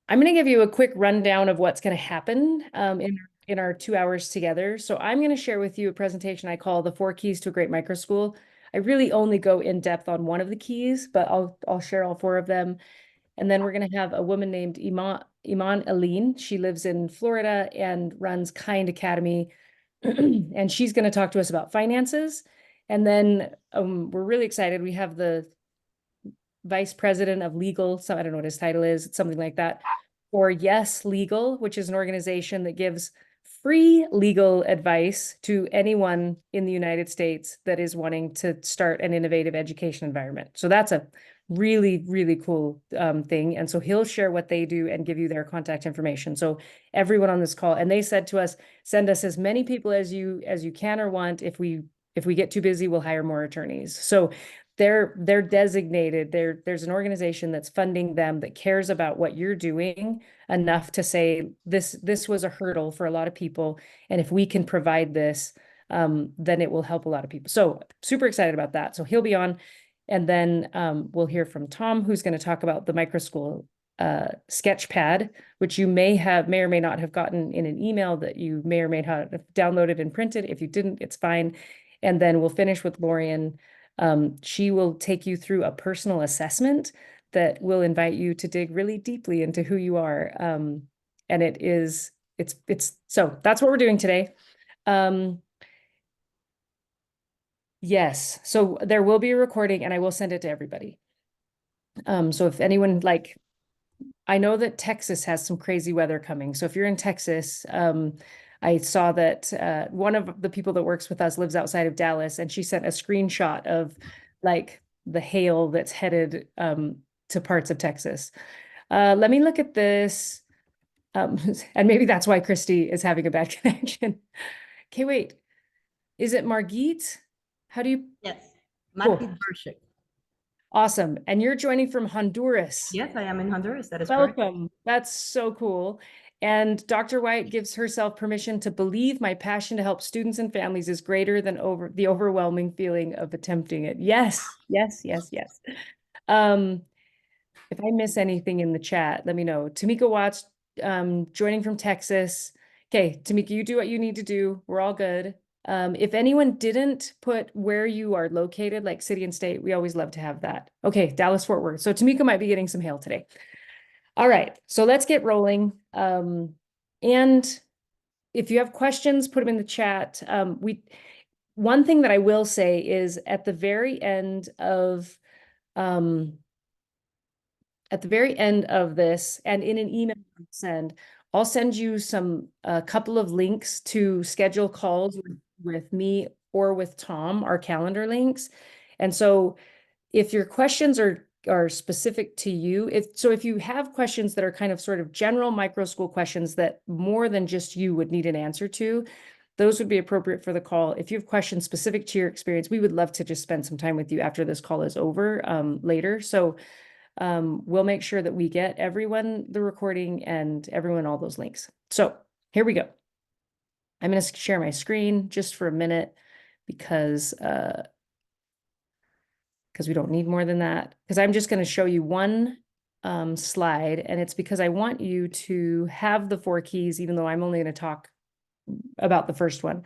I'm going to give you a quick rundown of what's going to happen in our 2 hours together. So I'm going to share with you a presentation I call the 4 keys to a great microschool. I really only go in depth on one of the keys, but I'll share all four of them. And then we're going to have a woman named Iman Aline. She lives in Florida and runs Kind Academy. And she's going to talk to us about finances. And then we're really excited. We have the vice president of legal, so I don't know what his title is, it's something like that, or Yes Legal, which is an organization that gives free legal advice to anyone in the United States that is wanting to start an innovative education environment. So that's a really, really cool thing. And so he'll share what they do and give you their contact information. So everyone on this call, and they said to us, send us as many people as you can or want. If we get too busy, we'll hire more attorneys. So they're designated. There's an organization that's funding them that cares about what you're doing enough to say this was a hurdle for a lot of people, and if we can provide this, then it will help a lot of people. So super excited about that. So he'll be on, and then we'll hear from Tom, who's going to talk about the Microschool Sketchpad, which you may or may not have gotten in an email that you may or may not have downloaded and printed. If you didn't, it's fine. And then we'll finish with Lorian. She will take you through a personal assessment that will invite you to dig really deeply into who you are. And so that's what we're doing today. Yes, so there will be a recording and I will send it to everybody. So if anyone I know that Texas has some crazy weather coming. So if you're in Texas, I saw that one of the people that works with us lives outside of Dallas, and she sent a screenshot of the hail that's headed to parts of Texas. Let me look at this. And maybe that's why Christy is having a bad connection. Okay, wait. Is it Margit? How do you? Yes, Cool. Market Bershek. Awesome. And you're joining from Honduras. Yes, I am in Honduras. That is correct. Welcome. That's so cool. And Dr. White gives herself permission to believe my passion to help students and families is greater than the overwhelming feeling of attempting it. Yes, yes, yes, yes. If I miss anything in the chat, let me know. Tamika Watts, joining from Texas. Okay, Tamika, you do what you need to do. We're all good. If anyone didn't put where you are located, like city and state, we always love to have that. Okay, Dallas, Fort Worth. So Tamika might be getting some hail today. All right, so let's get rolling. And if you have questions, put them in the chat. One thing that I will say is at the very end of this, and in an email I'll send you a couple of links to schedule calls with me or with Tom, our calendar links. And so if your questions are specific to you, if you have questions that are kind of sort of general micro school questions that more than just you would need an answer to, those would be appropriate for the call. If you have questions specific to your experience, we would love to just spend some time with you after this call is over later. So we'll make sure that we get everyone the recording and everyone all those links. So here we go. I'm going to share my screen just for a minute because we don't need more than that. Because I'm just going to show you one slide, and it's because I want you to have the 4 keys, even though I'm only going to talk about the first one.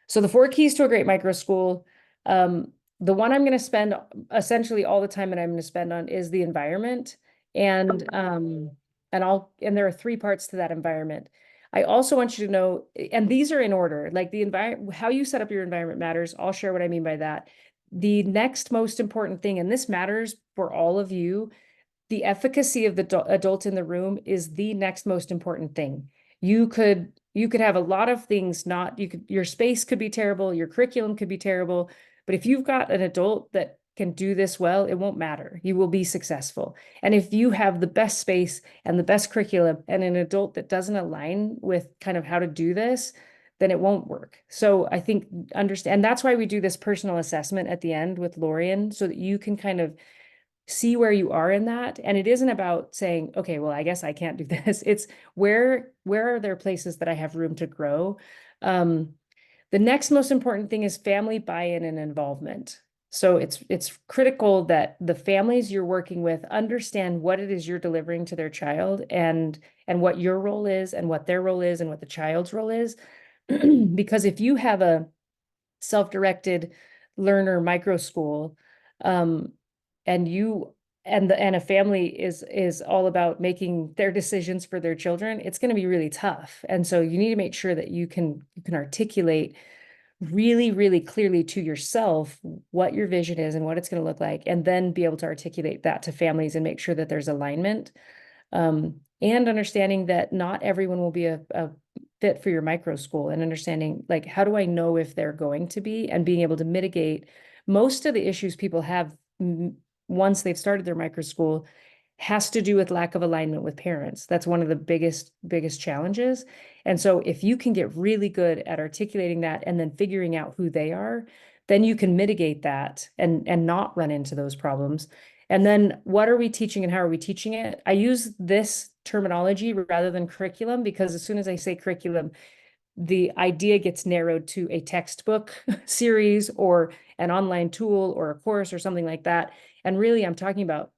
So the 4 keys to a great micro school. The one I'm going to spend essentially all the time that I'm going to spend on is the environment. And there are 3 parts to that environment. I also want you to know, and these are in order, like the environment, how you set up your environment matters. I'll share what I mean by that. The next most important thing, and this matters for all of you, the efficacy of the adult in the room is the next most important thing. You could have a lot of things your space could be terrible, your curriculum could be terrible, but if you've got an adult that can do this well, it won't matter. You will be successful. And if you have the best space and the best curriculum and an adult that doesn't align with kind of how to do this, then it won't work. So I think and that's why we do this personal assessment at the end with Lorian, so that you can kind of see where you are in that. And it isn't about saying, okay, well, I guess I can't do this. It's where are there places that I have room to grow? The next most important thing is family buy-in and involvement. So it's critical that the families you're working with understand what it is you're delivering to their child and what your role is and what their role is and what the child's role is. Because if you have a self-directed learner micro school, um, and you and a family is all about making their decisions for their children, it's going to be really tough. And so you need to make sure that you can articulate really, really clearly to yourself what your vision is and what it's going to look like, and then be able to articulate that to families and make sure that there's alignment. And understanding that not everyone will be a fit for your micro school, and understanding like, how do I know if they're going to be, and being able to mitigate most of the issues people have once they've started their micro school has to do with lack of alignment with parents. That's one of the biggest challenges. And so if you can get really good at articulating that and then figuring out who they are, then you can mitigate that and not run into those problems. And then what are we teaching and how are we teaching it? I use this terminology rather than curriculum, because as soon as I say curriculum, the idea gets narrowed to a textbook series or an online tool or a course or something like that. And really, I'm talking about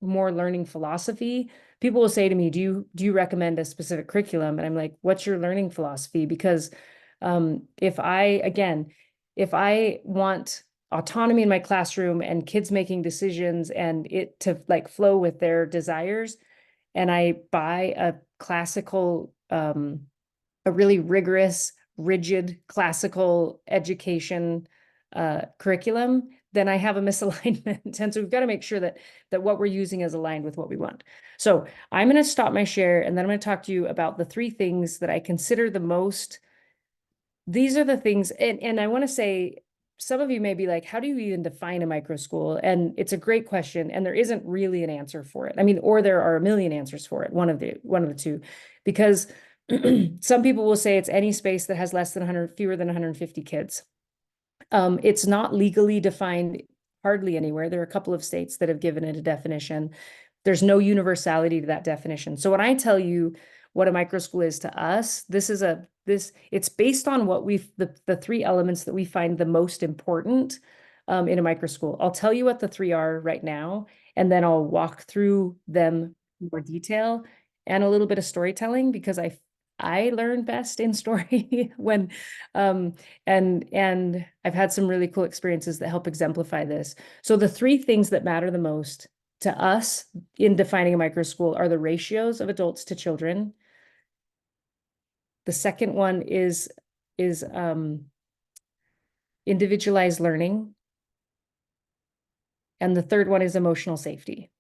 more learning philosophy. People will say to me, do you recommend a specific curriculum? And I'm like, what's your learning philosophy? Because if I want autonomy in my classroom and kids making decisions and it to like flow with their desires, and I buy a classical, a really rigorous, rigid classical education curriculum, then I have a misalignment. And so we've got to make sure that what we're using is aligned with what we want. So I'm going to stop my share, and then I'm going to talk to you about the three things that I consider the most. These are the things, and I want to say, some of you may be like, how do you even define a micro school? And it's a great question, and there isn't really an answer for it. I mean, or there are a million answers for it, one of the two, because some people will say it's any space that has less than 100, fewer than 150 kids. It's not legally defined hardly anywhere. There are a couple of states that have given it a definition. There's no universality to that definition. So when I tell you what a microschool is to us, it's based on what the three elements that we find the most important in a microschool. I'll tell you what the three are right now, and then I'll walk through them in more detail and a little bit of storytelling, because I learn best in story when and I've had some really cool experiences that help exemplify this. So the three things that matter the most to us in defining a micro school are the ratios of adults to children. The second one is individualized learning. And the third one is emotional safety.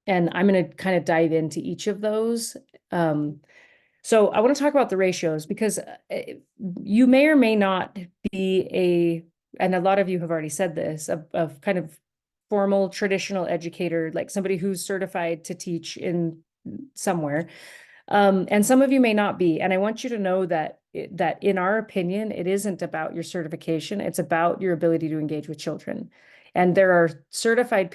And I'm going to kind of dive into each of those. So I want to talk about the ratios, because you may or may not be and a lot of you have already said this, of kind of formal traditional educator, like somebody who's certified to teach in somewhere. And some of you may not be. And I want you to know that in our opinion, it isn't about your certification. It's about your ability to engage with children. And there are certified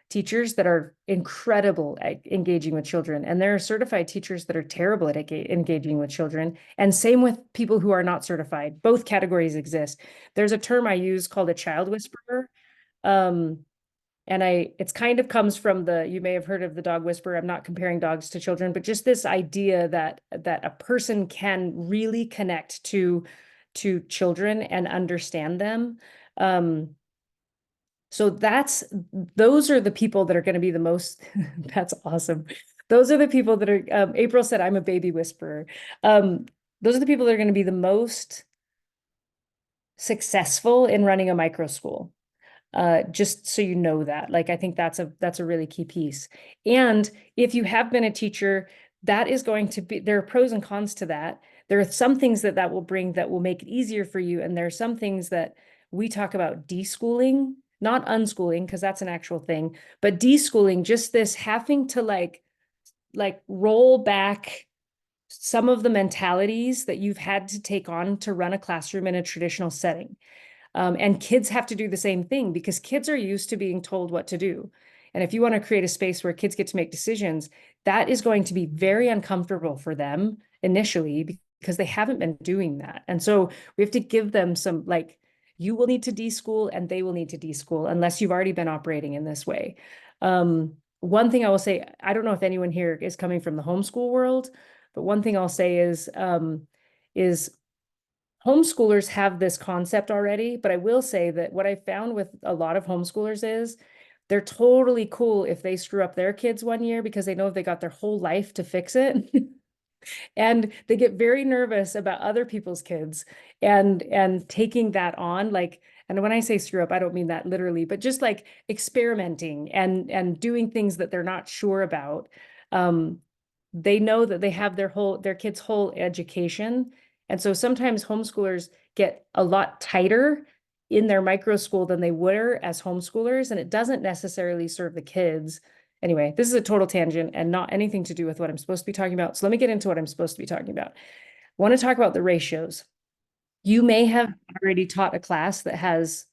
teachers that are incredible at engaging with children. And there are certified teachers that are terrible at engaging with children. And same with people who are not certified. Both categories exist. There's a term I use called a child whisperer. And it's kind of comes from you may have heard of the dog whisperer. I'm not comparing dogs to children, but just this idea that a person can really connect to children and understand them. So those are the people that are going to be the most, that's awesome. Those are the people that are, April said, I'm a baby whisperer. Those are the people that are going to be the most successful in running a micro school. Just so you know that, like, I think that's a really key piece. And if you have been a teacher, that is going to be, there are pros and cons to that. There are some things that will bring that will make it easier for you. And there are some things that we talk about deschooling, not unschooling, because that's an actual thing, but deschooling, just this having to like roll back some of the mentalities that you've had to take on to run a classroom in a traditional setting. And kids have to do the same thing, because kids are used to being told what to do. And if you want to create a space where kids get to make decisions, that is going to be very uncomfortable for them initially, because they haven't been doing that. And so we have to give them some, like, you will need to deschool and they will need to deschool unless you've already been operating in this way. One thing I will say, I don't know if anyone here is coming from the homeschool world, but one thing I'll say is homeschoolers have this concept already, but I will say that what I found with a lot of homeschoolers is they're totally cool if they screw up their kids one year because they know they got their whole life to fix it. And they get very nervous about other people's kids and taking that on, like, and when I say screw up, I don't mean that literally, but just like experimenting and doing things that they're not sure about. Um, they know that they have their kids' whole education. And so sometimes homeschoolers get a lot tighter in their micro school than they were as homeschoolers, and it doesn't necessarily serve the kids. Anyway, this is a total tangent and not anything to do with what I'm supposed to be talking about. So let me get into what I'm supposed to be talking about. I want to talk about the ratios. You may have already taught a class that has,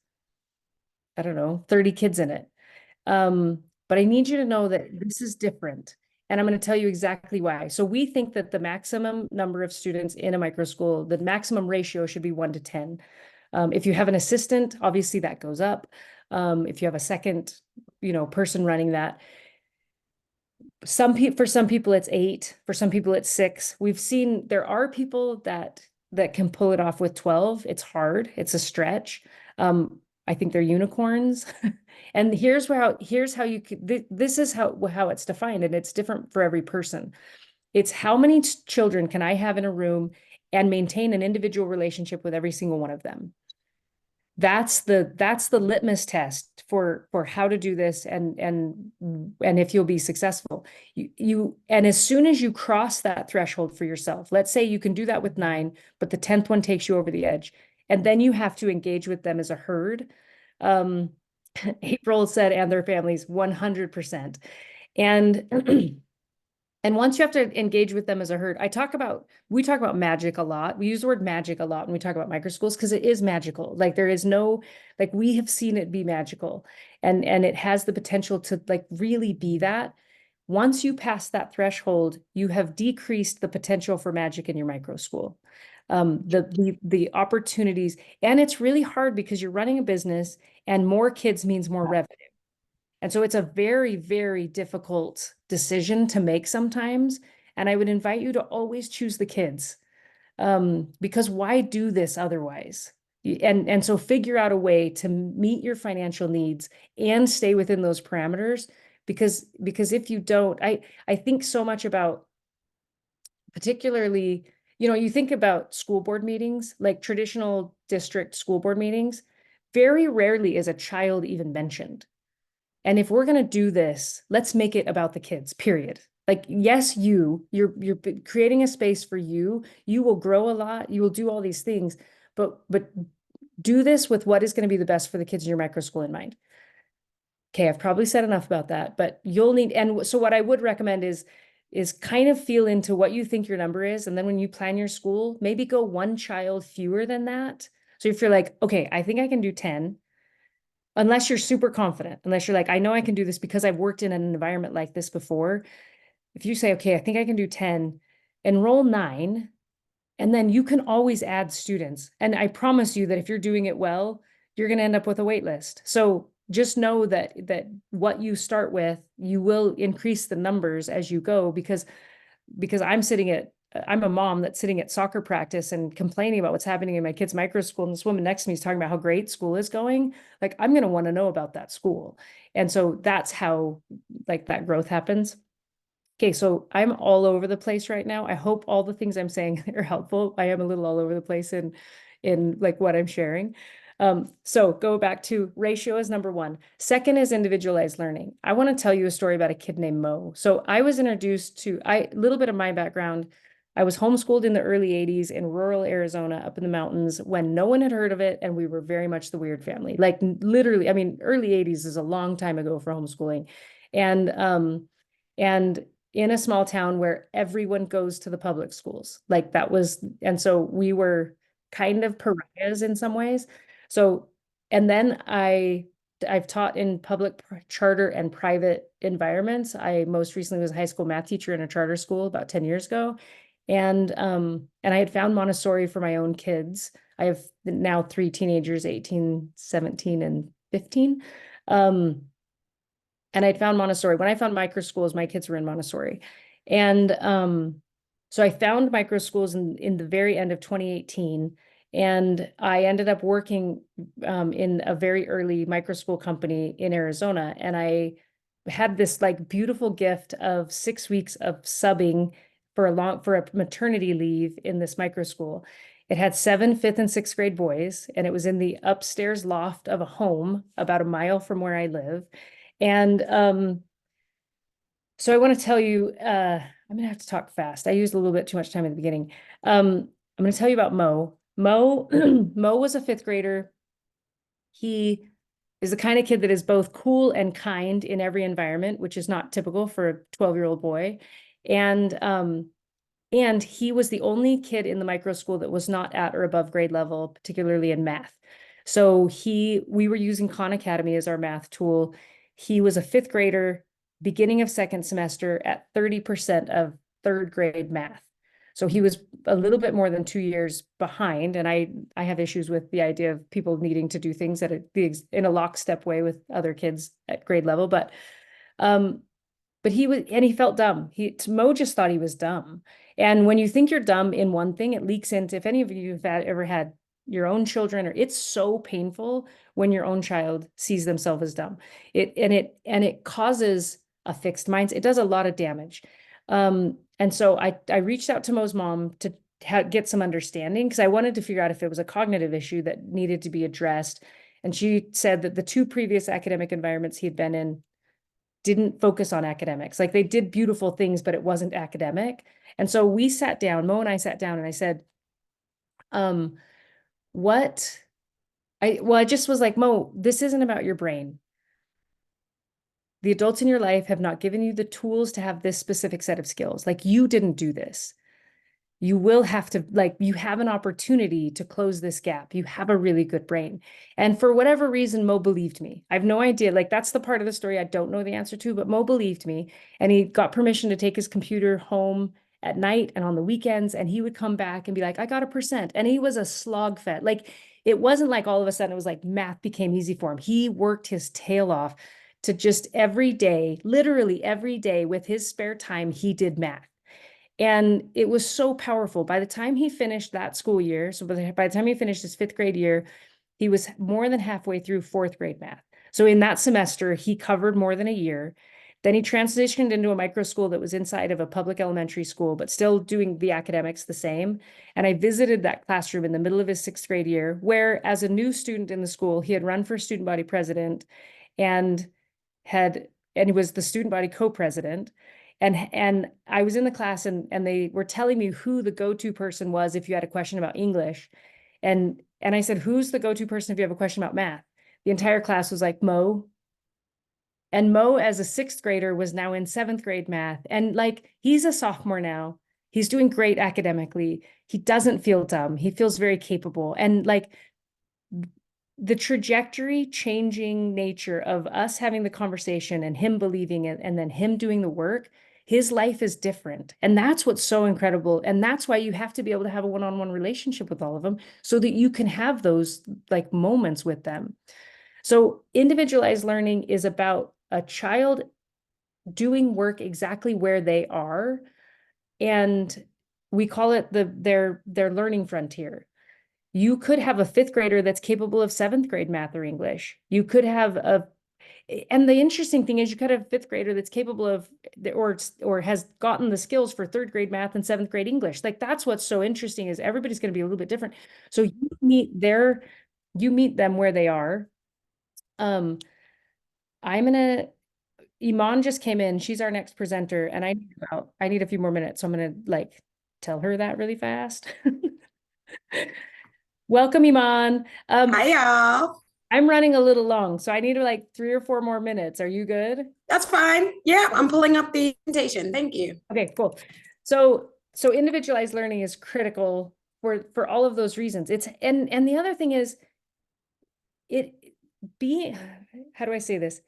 I don't know, 30 kids in it. But I need you to know that this is different. And I'm going to tell you exactly why. So we think that the maximum number of students in a micro school, the maximum ratio should be 1 to 10. If you have an assistant, obviously that goes up. If you have a second, person running that, for some people it's 8, for some people it's 6. We've seen there are people that can pull it off with 12. It's hard. It's a stretch. I think they're unicorns. And here's how you could, this is how it's defined, and it's different for every person. It's how many children can I have in a room and maintain an individual relationship with every single one of them. That's the litmus test for how to do this and if you'll be successful. And as soon as you cross that threshold for yourself, let's say you can do that with 9, but the 10th one takes you over the edge, and then you have to engage with them as a herd. April said, and their families, 100%. And and once you have to engage with them as a herd, we talk about magic a lot. We use the word magic a lot when we talk about microschools because it is magical. Like there is no, like we have seen it be magical, and it has the potential to like really be that. Once you pass that threshold, you have decreased the potential for magic in your micro school. The opportunities, and it's really hard because you're running a business and more kids means more revenue. And so it's a very, very difficult decision to make sometimes. And I would invite you to always choose the kids, because why do this otherwise? And so figure out a way to meet your financial needs and stay within those parameters. Because if you don't, I think so much about, particularly, you think about school board meetings, like traditional district school board meetings, very rarely is a child even mentioned. And if we're going to do this, let's make it about the kids, period. Like, yes, you're creating a space for you. You will grow a lot. You will do all these things, but do this with what is going to be the best for the kids in your micro school in mind. Okay, I've probably said enough about that, but you'll need, and so what I would recommend is kind of feel into what you think your number is. And then when you plan your school, maybe go one child fewer than that. So if you're like, okay, I think I can do 10, unless you're super confident, unless you're like, I know I can do this because I've worked in an environment like this before. If you say, okay, I think I can do 10, enroll 9, and then you can always add students. And I promise you that if you're doing it well, you're going to end up with a wait list. So just know that what you start with, you will increase the numbers as you go, because I'm a mom that's sitting at soccer practice and complaining about what's happening in my kid's micro school. And this woman next to me is talking about how great school is going. Like, I'm going to want to know about that school. And so that's how like that growth happens. Okay, so I'm all over the place right now. I hope all the things I'm saying are helpful. I am a little all over the place in like what I'm sharing. So go back to ratio is number 1. Second is individualized learning. I want to tell you a story about a kid named Mo. So I was introduced to, a little bit of my background. I was homeschooled in the early 80s in rural Arizona up in the mountains when no one had heard of it. And we were very much the weird family. Like literally, I mean, early 80s is a long time ago for homeschooling. And in a small town where everyone goes to the public schools. Like that was, and so we were kind of pariahs in some ways. So, and then I've taught in public charter and private environments. I most recently was a high school math teacher in a charter school about 10 years ago. And I had found Montessori for my own kids. I have now three teenagers, 18, 17, and 15. Um, and I'd found Montessori. When I found microschools, my kids were in Montessori. And so I found microschools in the very end of 2018. And I ended up working in a very early microschool company in Arizona. And I had this like beautiful gift of 6 weeks of subbing for a maternity leave in this microschool. It had seven fifth and sixth grade boys, and it was in the upstairs loft of a home about a mile from where I live. And so I want to tell you, I'm gonna have to talk fast. I used a little bit too much time at the beginning. I'm gonna tell you about Mo. Mo, Mo was a fifth grader. He is the kind of kid that is both cool and kind in every environment, which is not typical for a 12-year-old boy. And he was the only kid in the micro school that was not at or above grade level, particularly in math. So we were using Khan Academy as our math tool. He was a fifth grader, beginning of second semester at 30% of third grade math. So he was a little bit more than 2 years behind. And I have issues with the idea of people needing to do things in a lockstep way with other kids at grade level. Um, but he felt dumb. Mo just thought he was dumb. And when you think you're dumb in one thing, it leaks into, if any of you have ever had your own children, or it's so painful when your own child sees themselves as dumb. It causes a fixed mindset. It does a lot of damage. And so I reached out to Mo's mom to get some understanding because I wanted to figure out if it was a cognitive issue that needed to be addressed. And she said that the two previous academic environments he had been in didn't focus on academics. Like they did beautiful things, but it wasn't academic. And so we sat down, Mo and I sat down and I said, um, what I just was like, Mo, this isn't about your brain. The adults in your life have not given you the tools to have this specific set of skills. Like you didn't do this. You will have to, like, you have an opportunity to close this gap. You have a really good brain. And for whatever reason, Mo believed me. I have no idea. Like, that's the part of the story I don't know the answer to, but Mo believed me. And he got permission to take his computer home at night and on the weekends. And he would come back and be like, I got 1%. And he was a slog fed. Like, it wasn't like all of a sudden it was like math became easy for him. He worked his tail off to just every day, literally every day with his spare time, he did math. And it was so powerful. By the time he finished that school year, so by the time he finished his fifth grade year, he was more than halfway through fourth grade math. So in that semester, he covered more than a year. Then he transitioned into a micro school that was inside of a public elementary school, but still doing the academics the same. And I visited that classroom in the middle of his sixth grade year, where as a new student in the school, he had run for student body president and he was the student body co-president. And I was in the class and they were telling me who the go-to person was if you had a question about English. And I said, who's the go-to person if you have a question about math? The entire class was like, Mo. And Mo, as a sixth grader, was now in seventh grade math. And like, he's a sophomore now. He's doing great academically. He doesn't feel dumb. He feels very capable. And like, the trajectory changing nature of us having the conversation and him believing it and then him doing the work, his life is different. And that's what's so incredible. And that's why you have to be able to have a one-on-one relationship with all of them so that you can have those like moments with them. So individualized learning is about a child doing work exactly where they are. And we call it their learning frontier. You could have a fifth grader that's capable of seventh grade math or English. You could have and the interesting thing is you could have a fifth grader that's capable of, or has gotten the skills for third grade math and seventh grade English. Like that's what's so interesting is everybody's going to be a little bit different. So you meet them where they are. Um, Iman just came in. She's our next presenter, and I need a few more minutes. So I'm gonna like tell her that really fast. Welcome, Iman. Hi, y'all. I'm running a little long, so I need like 3 or 4 more minutes. Are you good? That's fine. Yeah, I'm pulling up the presentation. Thank you. Okay, cool. So individualized learning is critical for all of those reasons. And the other thing is it being, how do I say this?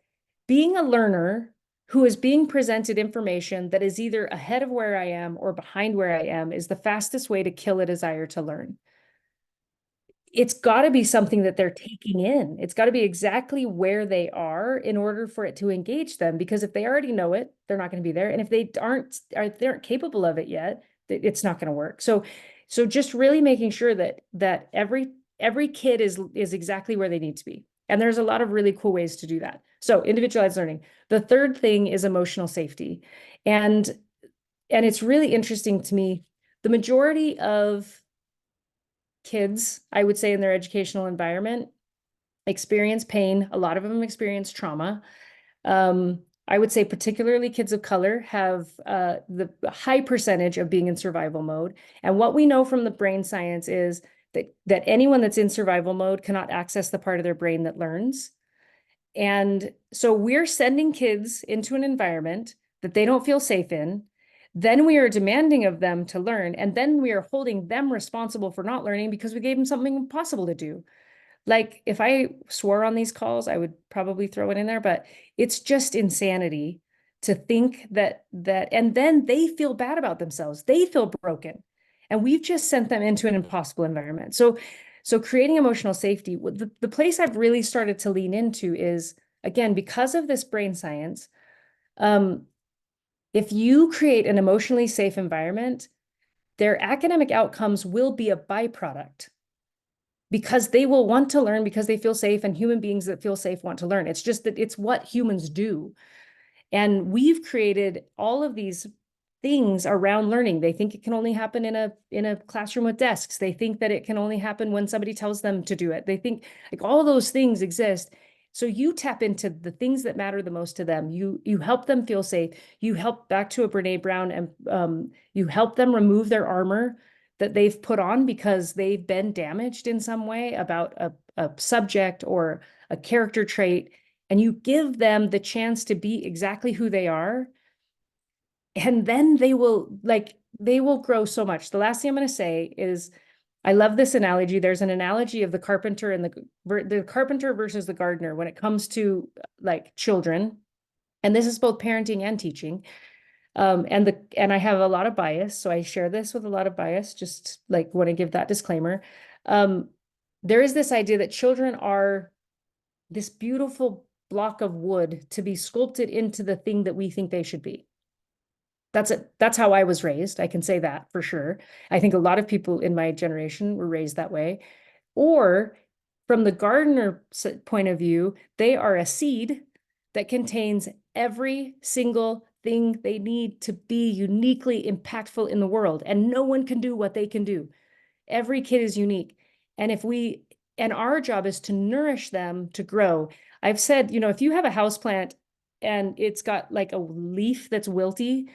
Being a learner who is being presented information that is either ahead of where I am or behind where I am is the fastest way to kill a desire to learn. it's got to be something that they're taking in. It's got to be exactly where they are in order for it to engage them. Because if they already know it, they're not going to be there. And if they aren't capable of it yet, it's not going to work. So just really making sure that every kid is exactly where they need to be. And there's a lot of really cool ways to do that. So individualized learning. The third thing is emotional safety. And it's really interesting to me. The majority of kids, I would say, in their educational environment experience pain. A lot of them experience trauma. I would say particularly kids of color have the high percentage of being in survival mode. And what we know from the brain science is that anyone that's in survival mode cannot access the part of their brain that learns. And so we're sending kids into an environment that they don't feel safe in. Then we are demanding of them to learn. And then we are holding them responsible for not learning because we gave them something impossible to do. Like if I swore on these calls, I would probably throw it in there, but it's just insanity to think that, and then they feel bad about themselves. They feel broken. And we've just sent them into an impossible environment. So creating emotional safety, the place I've really started to lean into is, again, because of this brain science, if you create an emotionally safe environment, their academic outcomes will be a byproduct because they will want to learn because they feel safe, and human beings that feel safe want to learn. It's just that it's what humans do. And we've created all of these things around learning. They think it can only happen in a classroom with desks. They think that it can only happen when somebody tells them to do it. They think like all those things exist. So you tap into the things that matter the most to them. You help them feel safe. You help, back to a Brene Brown, and you help them remove their armor that they've put on because they've been damaged in some way about a subject or a character trait, and you give them the chance to be exactly who they are. And then they will grow so much. The last thing I'm going to say is, I love this analogy. There's an analogy of the carpenter and the carpenter versus the gardener when it comes to like children. And this is both parenting and teaching. And I have a lot of bias, so I share this with a lot of bias, just like want to give that disclaimer. There is this idea that children are this beautiful block of wood to be sculpted into the thing that we think they should be. That's it. That's how I was raised. I can say that for sure. I think a lot of people in my generation were raised that way. Or from the gardener point of view, they are a seed that contains every single thing they need to be uniquely impactful in the world. And no one can do what they can do. Every kid is unique. And our job is to nourish them to grow. I've said, if you have a house plant and it's got like a leaf that's wilty,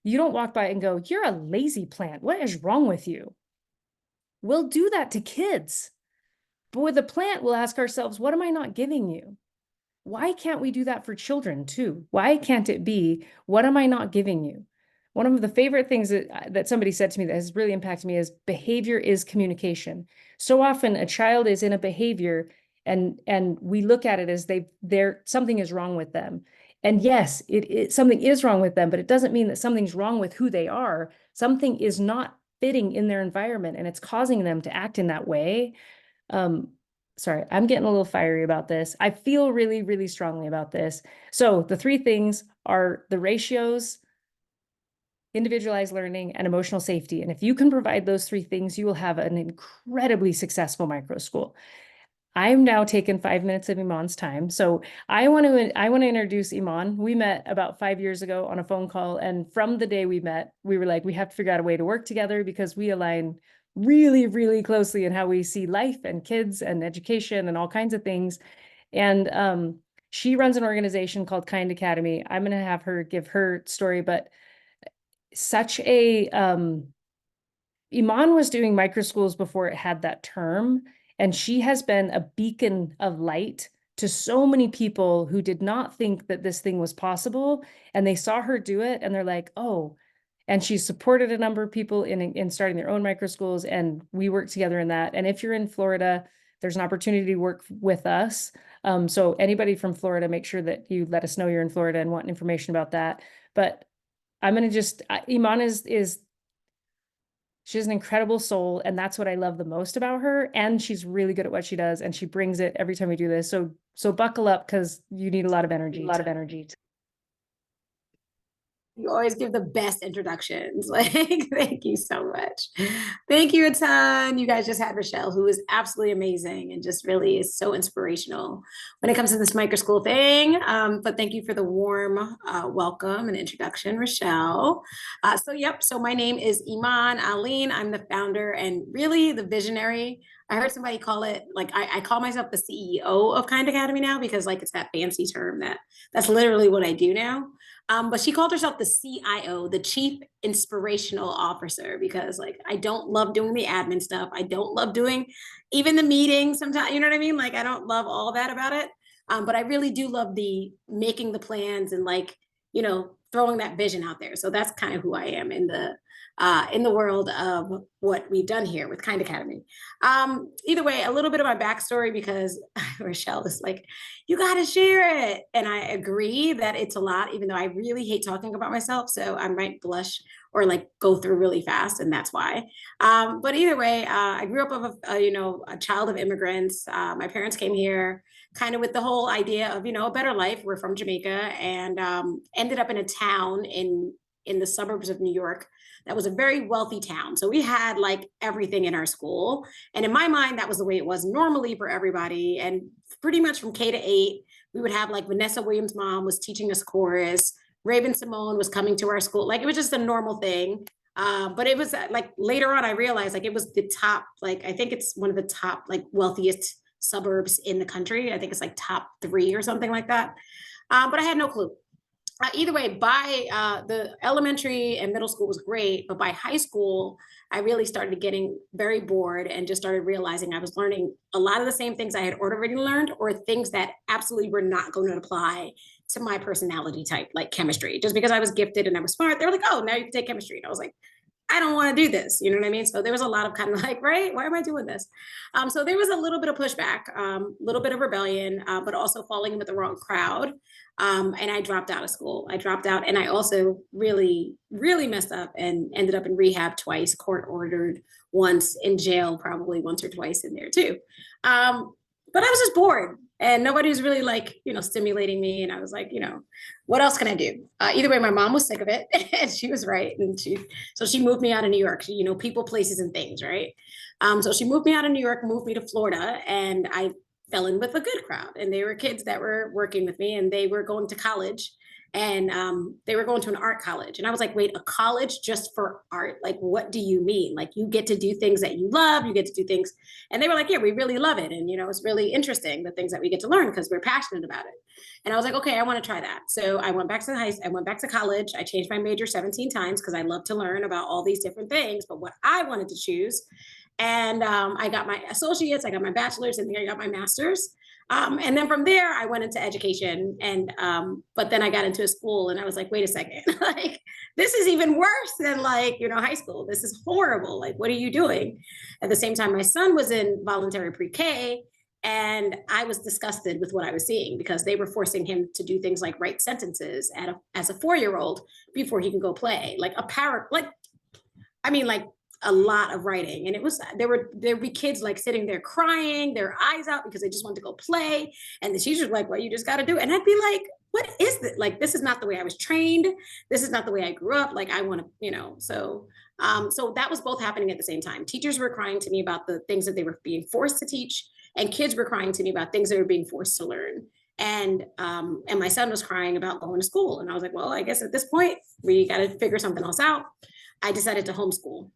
you don't walk by and go, "You're a lazy plant. What is wrong with you?" We'll do that to kids. But with a plant, we'll ask ourselves, what am I not giving you? Why can't we do that for children too? Why can't it be, what am I not giving you? One of the favorite things that somebody said to me that has really impacted me is behavior is communication. So often a child is in a behavior and we look at it as something is wrong with them. And yes, something is wrong with them, but it doesn't mean that something's wrong with who they are. Something is not fitting in their environment and it's causing them to act in that way. Sorry, I'm getting a little fiery about this. I feel really, really strongly about this. So the three things are the ratios, individualized learning, and emotional safety. And if you can provide those three things, you will have an incredibly successful micro school. I'm now taking 5 minutes of Iman's time. So I want to introduce Iman. We met about 5 years ago on a phone call. And from the day we met, we were like, we have to figure out a way to work together because we align really, really closely in how we see life and kids and education and all kinds of things. And she runs an organization called Kind Academy. I'm going to have her give her story, but Iman was doing microschools before it had that term. And she has been a beacon of light to so many people who did not think that this thing was possible. And they saw her do it and they're like, oh, and she supported a number of people in starting their own microschools. And we work together in that. And if you're in Florida, there's an opportunity to work with us. So anybody from Florida, make sure that you let us know you're in Florida and want information about that. But I'm going to Iman is She's an incredible soul, and that's what I love the most about her. And she's really good at what she does, and she brings it every time we do this. So buckle up, because you need a lot of energy. You always give the best introductions. Like, thank you so much. Thank you a ton. You guys just had Rochelle, who is absolutely amazing and just really is so inspirational when it comes to this Microschool thing. But thank you for the warm welcome and introduction, Rochelle. So my name is Iman Aline. I'm the founder and really the visionary. I heard somebody call it, like, I call myself the CEO of Kind Academy now, because like it's that fancy term that's literally what I do now. But she called herself the CIO, the Chief Inspirational Officer, because like I don't love doing the admin stuff. I don't love doing even the meetings sometimes, you know what I mean? Like I don't love all that about it. But I really do love the making the plans and like, throwing that vision out there. So that's kind of who I am in the world of what we've done here with Kind Academy. Either way, a little bit of my backstory, because Rochelle is like, you got to share it. And I agree that it's a lot, even though I really hate talking about myself. So I might blush or like go through really fast. And that's why. But either way, I grew up of a child of immigrants. My parents came here kind of with the whole idea of, a better life. We're from Jamaica, and ended up in a town in the suburbs of New York that was a very wealthy town. So we had like everything in our school. And in my mind, that was the way it was normally for everybody. And pretty much from K to 8, we would have like Vanessa Williams' mom was teaching us chorus. Raven Simone was coming to our school. Like it was just a normal thing. But it was like later on, I realized like it was the top, like I think it's one of the top like wealthiest suburbs in the country. I think it's like top 3 or something like that. But I had no clue. Either way, by the elementary and middle school was great, but by high school, I really started getting very bored and just started realizing I was learning a lot of the same things I had already learned, or things that absolutely were not going to apply to my personality type, like chemistry. Just because I was gifted and I was smart, they were like, oh, now you can take chemistry. And I was like, I don't want to do this. You know what I mean? So there was a lot of kind of like, right, why am I doing this? So there was a little bit of pushback, a little bit of rebellion, but also falling in with the wrong crowd. And I dropped out of school. I dropped out, and I also really, really messed up and ended up in rehab twice, court ordered once, in jail probably once or twice in there too. But I was just bored, and nobody was really like, stimulating me. And I was like, what else can I do? Either way, my mom was sick of it, and she was right. And so she moved me out of New York, people, places, and things, right? So she moved me out of New York, moved me to Florida, and I fell in with a good crowd. And they were kids that were working with me, and they were going to college, and they were going to an art college. And I was like, wait, a college just for art? Like, what do you mean? Like, you get to do things that you love, you get to do things. And they were like, yeah, we really love it. And, it's really interesting, the things that we get to learn, because we're passionate about it. And I was like, okay, I want to try that. So I went back to college. I changed my major 17 times because I love to learn about all these different things, but what I wanted to choose. And I got my associates, I got my bachelor's, and then I got my master's. And then from there, I went into education. And but then I got into a school, and I was like, wait a second, like this is even worse than like, high school. This is horrible. Like, what are you doing? At the same time, my son was in voluntary pre-K, and I was disgusted with what I was seeing, because they were forcing him to do things like write sentences as a 4-year-old before he can go play, like a lot of writing. And there would be kids like sitting there crying their eyes out because they just want to go play. And the teacher's like, well, you just got to do it. And I'd be like, what is this? Like, this is not the way I was trained. This is not the way I grew up. Like, I want to, so that was both happening at the same time. Teachers were crying to me about the things that they were being forced to teach, and kids were crying to me about things they were being forced to learn. And my son was crying about going to school. And I was like, well, I guess at this point, we got to figure something else out. I decided to homeschool.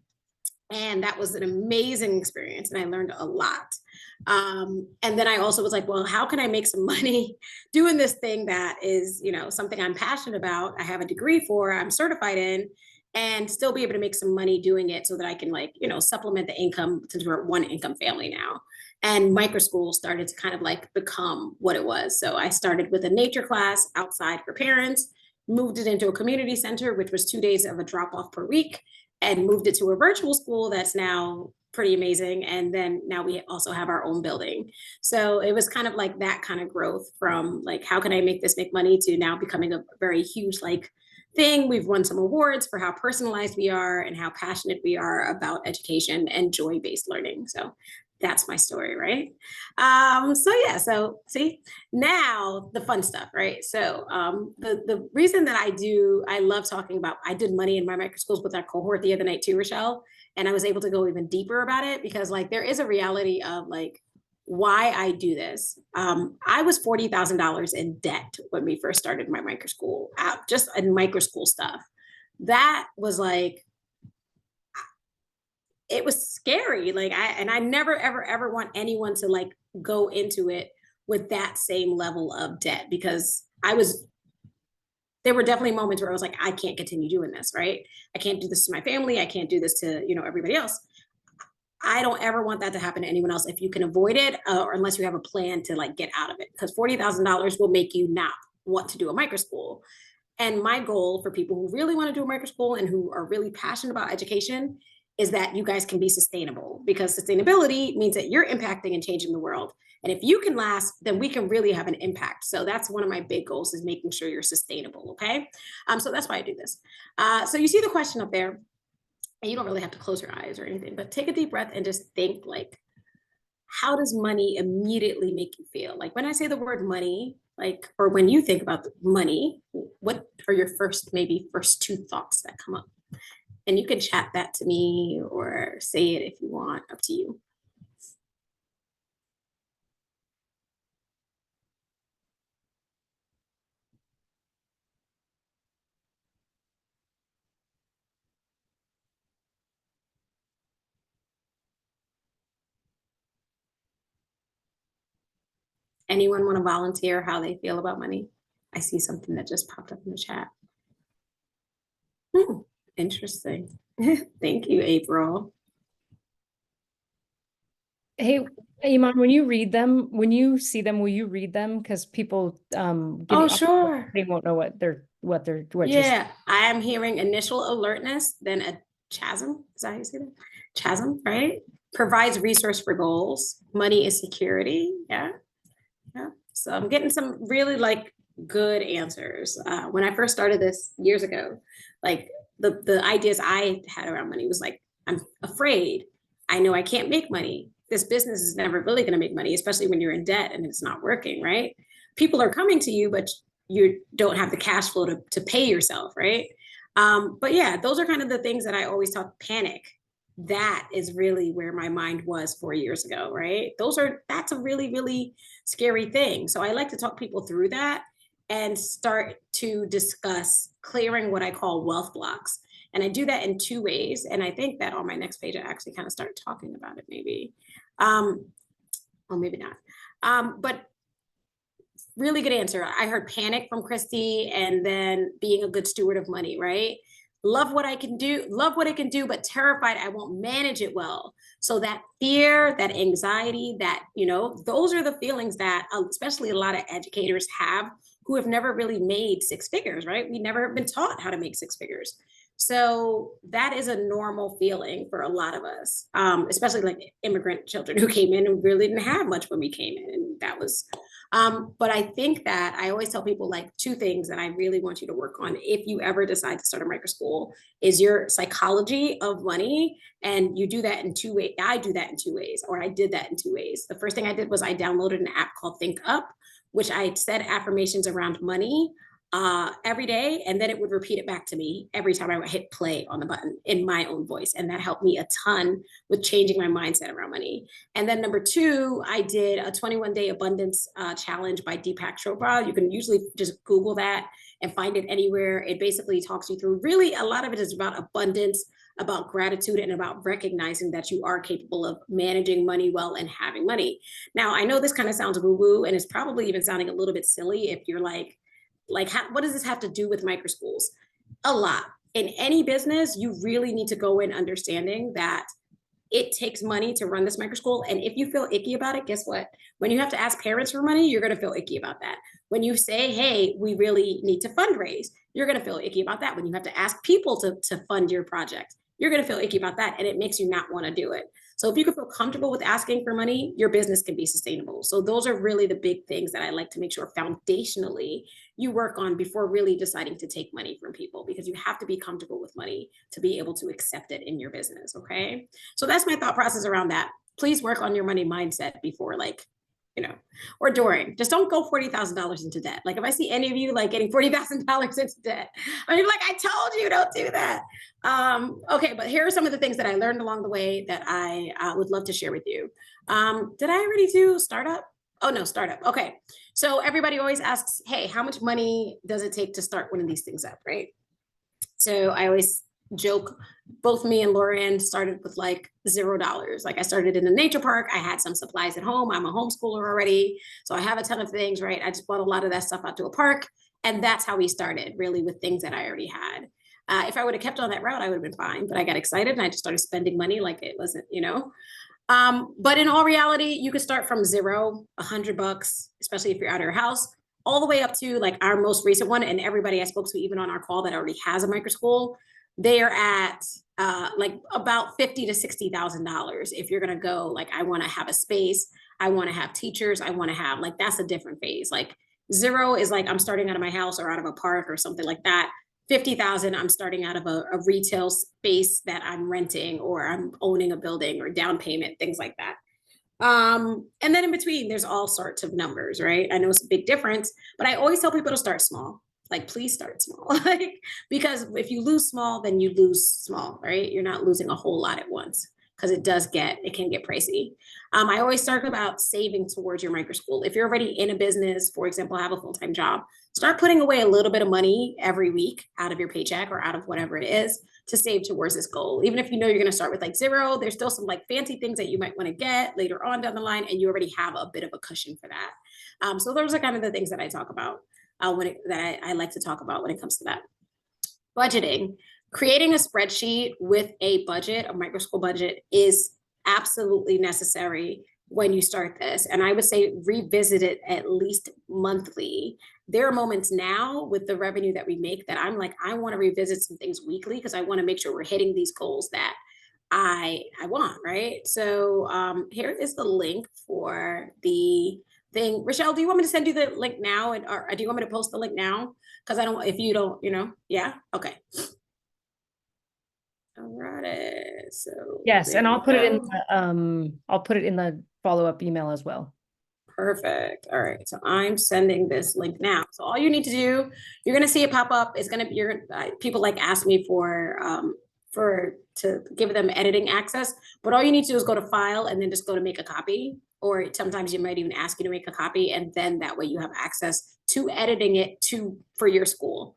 And that was an amazing experience, and I learned a lot. And then I also was like, well, how can I make some money doing this thing that is, something I'm passionate about, I have a degree for, I'm certified in, and still be able to make some money doing it, so that I can supplement the income, since we're a one income family now. And Microschool started to kind of like become what it was. So I started with a nature class outside for parents, moved it into a community center, which was 2 days of a drop off per week, and moved it to a virtual school that's now pretty amazing. And then now we also have our own building. So it was kind of like that kind of growth from like, how can I make money, to now becoming a very huge, like thing. We've won some awards for how personalized we are and how passionate we are about education and joy-based learning. So that's my story, right? So yeah, so see, now the fun stuff, right? So the reason that I love talking about, I did money in my microschools with that cohort the other night too, Rochelle, and I was able to go even deeper about it because like there is a reality of like why I do this. I was $40,000 in debt when we first started my microschool, just in microschool stuff. That was like, it was scary. Like I never, ever, ever want anyone to like go into it with that same level of debt because there were definitely moments where I was like, I can't continue doing this, right? I can't do this to my family. I can't do this to, everybody else. I don't ever want that to happen to anyone else if you can avoid it, or unless you have a plan to like get out of it, because $40,000 will make you not want to do a microschool. And my goal for people who really want to do a microschool and who are really passionate about education is that you guys can be sustainable, because sustainability means that you're impacting and changing the world. And if you can last, then we can really have an impact. So that's one of my big goals, is making sure you're sustainable. Okay. So that's why I do this. So you see the question up there, and you don't really have to close your eyes or anything, but take a deep breath and just think like, how does money immediately make you feel? Like when I say the word money, like, or when you think about money, what are your maybe first two thoughts that come up? And you can chat that to me or say it if you want, up to you. Anyone want to volunteer how they feel about money? I see something that just popped up in the chat. Interesting. Thank you, April. Hey, Iman, when you read them, when you see them, will you read them? Because people Oh, sure. they won't know what you're Yeah, I am hearing initial alertness, then a chasm. Is that how you say that? Chasm, right? Provides resource for goals. Money is security. Yeah. Yeah. So I'm getting some really like good answers. When I first started this years ago, like the ideas I had around money was like, I'm afraid. I know I can't make money. This business is never really going to make money, especially when you're in debt and it's not working, right? People are coming to you, but you don't have the cash flow to pay yourself, right? But yeah, those are kind of the things that I always talk. Panic. That is really where my mind was 4 years ago, right? That's a really, really scary thing. So I like to talk people through that and start to discuss clearing what I call wealth blocks. And I do that in two ways. And I think that on my next page, I actually kind of start talking about it maybe. Or maybe not. But really good answer. I heard panic from Christy, and then being a good steward of money, right? Love what I can do, love what I can do, but terrified I won't manage it well. So that fear, that anxiety, that, those are the feelings that especially a lot of educators have who have never really made six figures, right? We never have been taught how to make six figures. So that is a normal feeling for a lot of us, especially like immigrant children who came in and really didn't have much when we came in. And that was but I think that I always tell people like two things that I really want you to work on if you ever decide to start a microschool is your psychology of money. And you do that in two ways. I do that in two ways, or I did that in two ways. The first thing I did was I downloaded an app called Think Up, which I said affirmations around money every day, and then it would repeat it back to me every time I would hit play on the button in my own voice. And that helped me a ton with changing my mindset around money. And then number two, I did a 21-day abundance challenge by Deepak Chopra. You can usually just Google that and find it anywhere. It basically talks you through, really a lot of it is about abundance, about gratitude, and about recognizing that you are capable of managing money well and having money. Now, I know this kind of sounds woo-woo, and it's probably even sounding a little bit silly if you're like what does this have to do with microschools? A lot. In any business, you really need to go in understanding that it takes money to run this microschool. And if you feel icky about it, guess what? When you have to ask parents for money, you're going to feel icky about that. When you say, hey, we really need to fundraise, you're going to feel icky about that. When you have to ask people to fund your project, you're going to feel icky about that. And it makes you not want to do it. So if you can feel comfortable with asking for money, your business can be sustainable. So those are really the big things that I like to make sure foundationally you work on before really deciding to take money from people, because you have to be comfortable with money to be able to accept it in your business. Okay. So that's my thought process around that. Please work on your money mindset before, like, or during. Just don't go $40,000 into debt. Like if I see any of you like getting $40,000 into debt, I'm like, I told you don't do that. Okay, but here are some of the things that I learned along the way that I would love to share with you. Did I already do startup? Oh no, startup. Okay, so everybody always asks, hey, how much money does it take to start one of these things up, right? So I always joke, both me and Lauren started with like $0. Like I started in a nature park. I had some supplies at home. I'm a homeschooler already. So I have a ton of things, right? I just bought a lot of that stuff out to a park. And that's how we started, really, with things that I already had. If I would have kept on that route, I would have been fine. But I got excited and I just started spending money like it wasn't, But in all reality, you could start from zero, $100, especially if you're out of your house, all the way up to like our most recent one. And everybody I spoke to, even on our call, that already has a microschool, they are at like about $50,000 to $60,000. If you're gonna go, like, I want to have a space, I want to have teachers, I want to have, like, that's a different phase. Like zero is like I'm starting out of my house or out of a park or something like that. 50,000, I'm starting out of a retail space that I'm renting, or I'm owning a building, or down payment, things like that. And then in between, there's all sorts of numbers, right? I know it's a big difference, but I always tell people to start small. Like, please start small. Like, because if you lose small, then you lose small, right? You're not losing a whole lot at once, because it can get pricey. I always talk about saving towards your microschool. If you're already in a business, for example, have a full-time job, start putting away a little bit of money every week out of your paycheck or out of whatever it is to save towards this goal. Even if you know you're going to start with like zero, there's still some like fancy things that you might want to get later on down the line, and you already have a bit of a cushion for that. So those are kind of the things that I talk about that I like to talk about when it comes to that. Budgeting. Creating a spreadsheet with a budget, a microschool budget, is absolutely necessary when you start this. And I would say revisit it at least monthly. There are moments now with the revenue that we make that I'm like, I want to revisit some things weekly, because I want to make sure we're hitting these goals that I want, right? So here is the link for the thing. Rochelle, do you want me to send you the link now? Or do you want me to post the link now? Because I don't, if you don't, yeah, okay. All right. So yes, and I'll put it in the follow-up email as well. Perfect. All right. So I'm sending this link now. So all you need to do, you're going to see it pop up. It's going to be people like ask me to give them editing access, but all you need to do is go to file and then just go to make a copy. Or sometimes you might even ask you to make a copy, and then that way you have access to editing it for your school.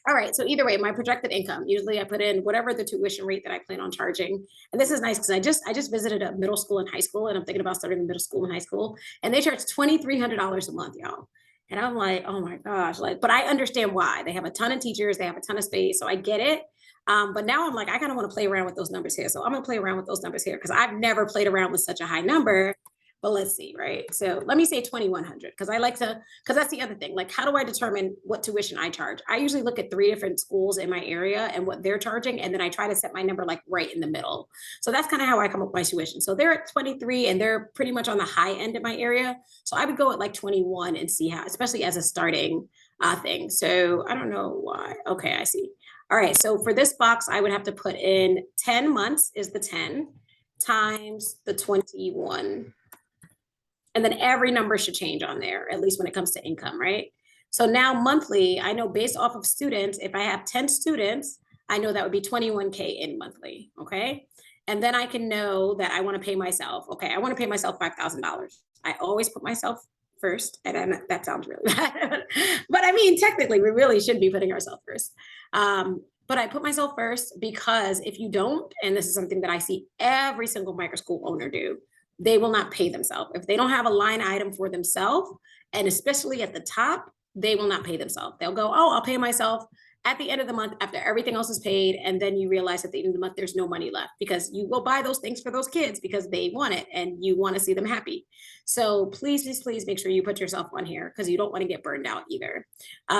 All right, so either way, my projected income, usually I put in whatever the tuition rate that I plan on charging. And this is nice because I just visited a middle school and high school, and I'm thinking about starting a middle school and high school, and they charge $2,300 a month, y'all. And I'm like, oh my gosh, like, but I understand why. They have a ton of teachers, they have a ton of space, so I get it. But now I'm like, I kind of want to play around with those numbers here. So I'm gonna play around with those numbers here, because I've never played around with such a high number. But let's see, right? So let me say 2,100, because because that's the other thing. Like, how do I determine what tuition I charge? I usually look at 3 different schools in my area and what they're charging, and then I try to set my number like right in the middle. So that's kind of how I come up with my tuition. So they're at 23, and they're pretty much on the high end of my area. So I would go at like 21 and see how, especially as a starting thing. So I don't know why. Okay, I see. All right, so for this box, I would have to put in 10 months is the 10 times the 21. And then every number should change on there, at least when it comes to income, right? So now monthly, I know based off of students, if I have 10 students, I know that would be 21K in monthly, okay? And then I can know that I want to pay myself. Okay, I want to pay myself $5,000. I always put myself first, and that sounds really bad. But I mean, technically, we really should be putting ourselves first. But I put myself first because if you don't, and this is something that I see every single microschool owner do, they will not pay themselves. If they don't have a line item for themselves, and especially at the top, they will not pay themselves. They'll go, oh, I'll pay myself at the end of the month, after everything else is paid, and then you realize at the end of the month, there's no money left because you will buy those things for those kids because they want it and you want to see them happy. So please, please, please make sure you put yourself on here because you don't want to get burned out either.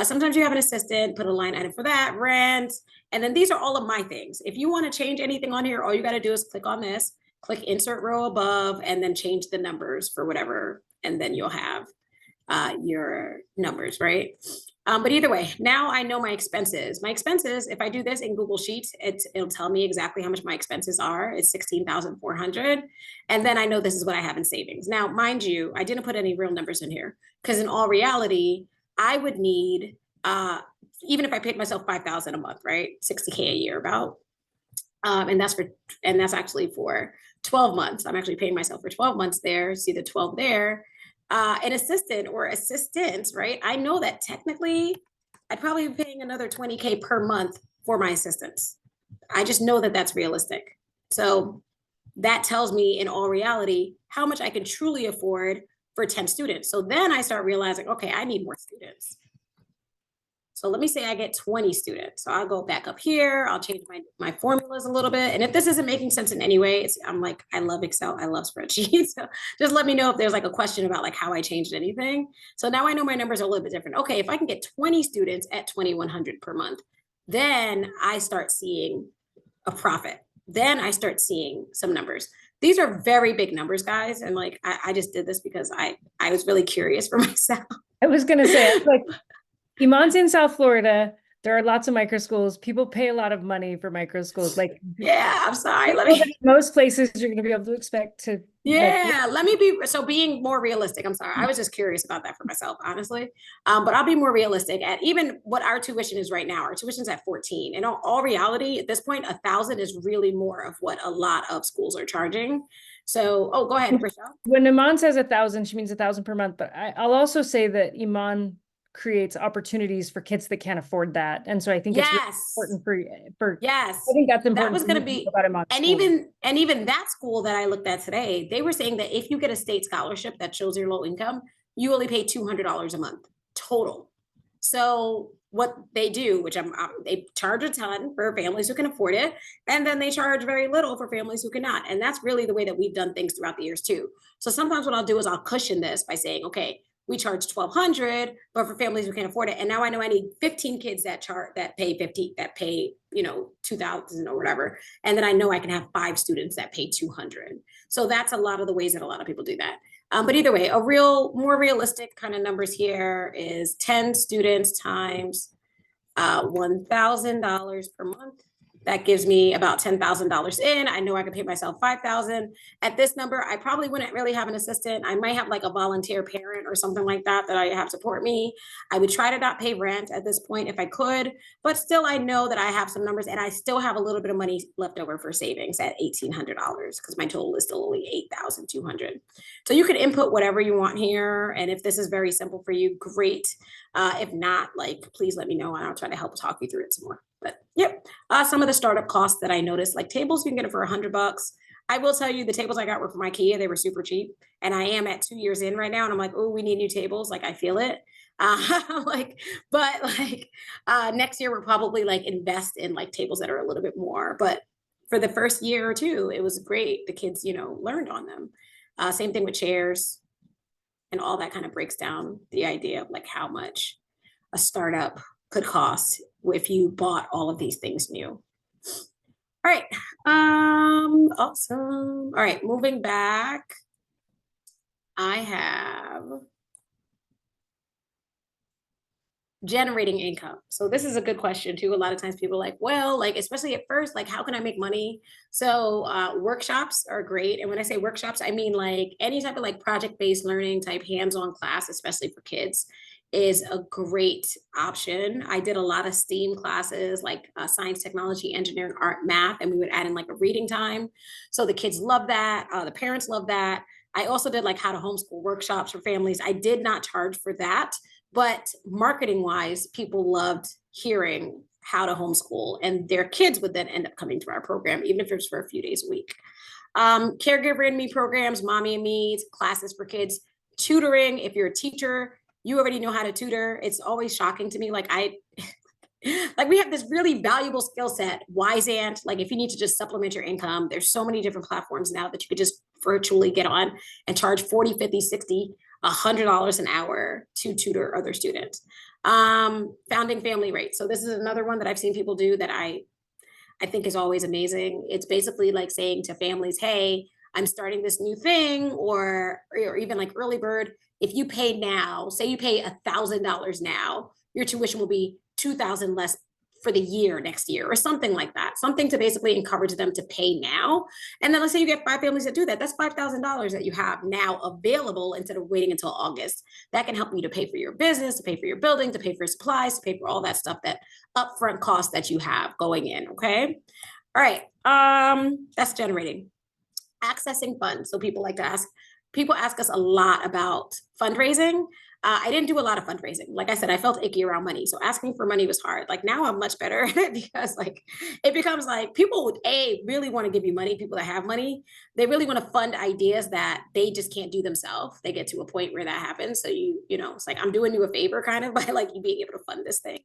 Sometimes you have an assistant, put a line item for that, rent, and then these are all of my things. If you want to change anything on here, all you got to do is click on this, click insert row above, and then change the numbers for whatever, and then you'll have your numbers, right? But either way, now I know my expenses. My expenses, if I do this in Google Sheets, it'll tell me exactly how much my expenses are. It's 16,400. And then I know this is what I have in savings. Now, mind you, I didn't put any real numbers in here because in all reality, I would need, even if I paid myself 5,000 a month, right? 60K a year about. And that's actually for 12 months. I'm actually paying myself for 12 months there. See the 12 there. An assistant or assistants, right? I know that technically I'd probably be paying another 20K per month for my assistants. I just know that that's realistic. So that tells me in all reality how much I can truly afford for 10 students. So then I start realizing, okay, I need more students. So let me say I get 20 students. So I'll go back up here. I'll change my formulas a little bit. And if this isn't making sense in any way, I'm like, I love Excel. I love spreadsheets. So just let me know if there's like a question about like how I changed anything. So now I know my numbers are a little bit different. Okay, if I can get 20 students at 2,100 per month, then I start seeing a profit. Then I start seeing some numbers. These are very big numbers, guys. And like, I just did this because I was really curious for myself. I was going to say, like, Iman's in South Florida. There are lots of micro schools. People pay a lot of money for micro schools. Like, yeah, I'm sorry. Most places you're going to be able to expect to. Yeah, let me be, so being more realistic. I'm sorry. I was just curious about that for myself, honestly. But I'll be more realistic at even what our tuition is right now. Our tuition's at 14. In all reality, at this point, 1,000 is really more of what a lot of schools are charging. So, go ahead, Rochelle. When Iman says 1,000, she means 1,000 per month. But I'll also say that Iman creates opportunities for kids that can't afford that. And so I think it's really important for yes. I think that's important. That was going to be, and even that school that I looked at today, they were saying that if you get a state scholarship that shows your low income, you only pay $200 a month total. So what they do, which they charge a ton for families who can afford it, and then they charge very little for families who cannot. And that's really the way that we've done things throughout the years too. So sometimes what I'll do is I'll cushion this by saying, okay, we charge $1,200, but for families who can't afford it. And now I know I need 15 kids that pay $2,000 or whatever. And then I know I can have 5 students that pay $200. So that's a lot of the ways that a lot of people do that. But either way, more realistic kind of numbers here is 10 students times $1,000 per month. That gives me about $10,000 in. I know I can pay myself $5,000. At this number, I probably wouldn't really have an assistant. I might have like a volunteer parent or something like that I have support me. I would try to not pay rent at this point if I could, but still I know that I have some numbers and I still have a little bit of money left over for savings at $1,800 because my total is still only $8,200. So you can input whatever you want here. And if this is very simple for you, great. If not, like, please let me know and I'll try to help talk you through it some more. But yep, some of the startup costs that I noticed, like tables, you can get it for $100. I will tell you the tables I got were from IKEA. They were super cheap. And I am at 2 years in right now. And I'm like, oh, we need new tables. Like, I feel it. Next year, we'll probably like invest in like tables that are a little bit more. But for the first year or two, it was great. The kids, learned on them. Same thing with chairs and all that kind of breaks down the idea of like how much a startup could cost if you bought all of these things new. All right. Awesome. All right. Moving back. I have generating income. So this is a good question too. A lot of times people are like, well, like, especially at first, like, how can I make money? So workshops are great. And when I say workshops, I mean like any type of like project-based learning type hands-on class, especially for kids, is a great option. I did a lot of STEAM classes like science, technology, engineering, art, math, and we would add in like a reading time. So the kids love that. The parents love that. I also did like how to homeschool workshops for families. I did not charge for that, but marketing wise, people loved hearing how to homeschool and their kids would then end up coming to our program, even if it's for a few days a week. Caregiver and me programs, mommy and me, classes for kids, tutoring. If you're a teacher, you already know how to tutor. It's always shocking to me. Like like we have this really valuable skill set, Wisant. Like if you need to just supplement your income, there's so many different platforms now that you could just virtually get on and charge 40, 50, 60, $100 an hour to tutor other students. Founding family rate. So this is another one that I've seen people do that I think is always amazing. It's basically like saying to families, hey, I'm starting this new thing, or even like early bird. If you pay now, say you pay $1,000 now, your tuition will be $2,000 less for the year next year, or something like that. Something to basically encourage them to pay now. And then let's say you get 5 families that do that. That's $5,000 that you have now available instead of waiting until August. That can help you to pay for your business, to pay for your building, to pay for supplies, to pay for all that stuff, that upfront cost that you have going in. Okay. All right. That's generating. Accessing funds. So people ask us a lot about fundraising. I didn't do a lot of fundraising. Like I said, I felt icky around money. So asking for money was hard. Like now I'm much better at it, because like it becomes like people would really want to give you money. People that have money, they really want to fund ideas that they just can't do themselves. They get to a point where that happens. So you know, it's like, I'm doing you a favor kind of by like you being able to fund this thing.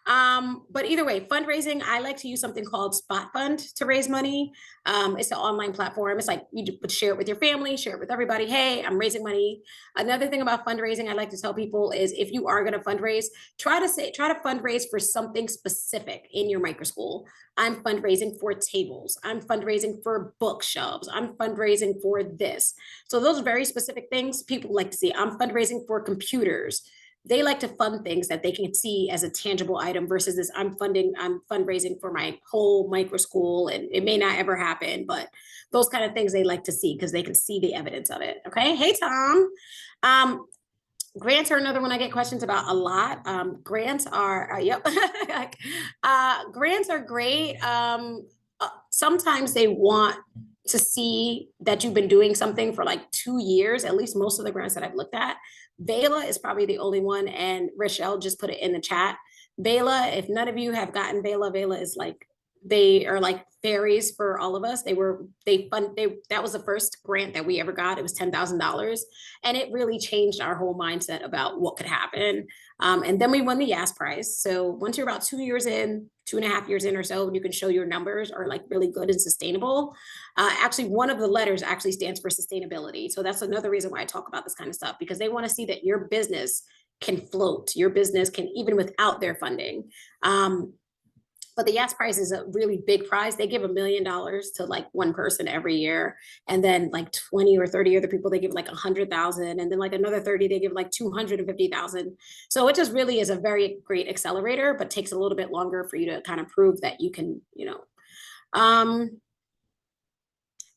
But either way, fundraising, I like to use something called Spot Fund to raise money. It's an online platform. It's like you would share it with your family, share it with everybody. Hey, I'm raising money. Another thing about fundraising I like to tell people is, if you are going to fundraise, try to fundraise for something specific in your microschool. I'm fundraising for tables. I'm fundraising for bookshelves. I'm fundraising for this. So those very specific things people like to see. I'm fundraising for computers. They like to fund things that they can see as a tangible item versus this, I'm fundraising for my whole microschool, and it may not ever happen, but those kind of things they like to see because they can see the evidence of it. Okay. Hey, Tom. Grants are another one I get questions about a lot. Grants are, yep. Grants are great. Sometimes they want to see that you've been doing something for like 2 years, at least most of the grants that I've looked at. Vela is probably the only one, and Rochelle just put it in the chat. Vela, if none of you have gotten Vela, Vela is like, they are like fairies for all of us. That was the first grant that we ever got. It was $10,000, and it really changed our whole mindset about what could happen. And then we won the YAS prize. So once you're about 2 years in, 2.5 years in or so, you can show your numbers are like really good and sustainable. Actually, one of the letters actually stands for sustainability. So that's another reason why I talk about this kind of stuff, because they want to see that your business can float. Your business can, even without their funding. But the YAS prize is a really big prize. They give $1 million to like one person every year. And then like 20 or 30 other people, they give like 100,000. And then like another 30, they give like 250,000. So it just really is a very great accelerator, but takes a little bit longer for you to kind of prove that you can, you know.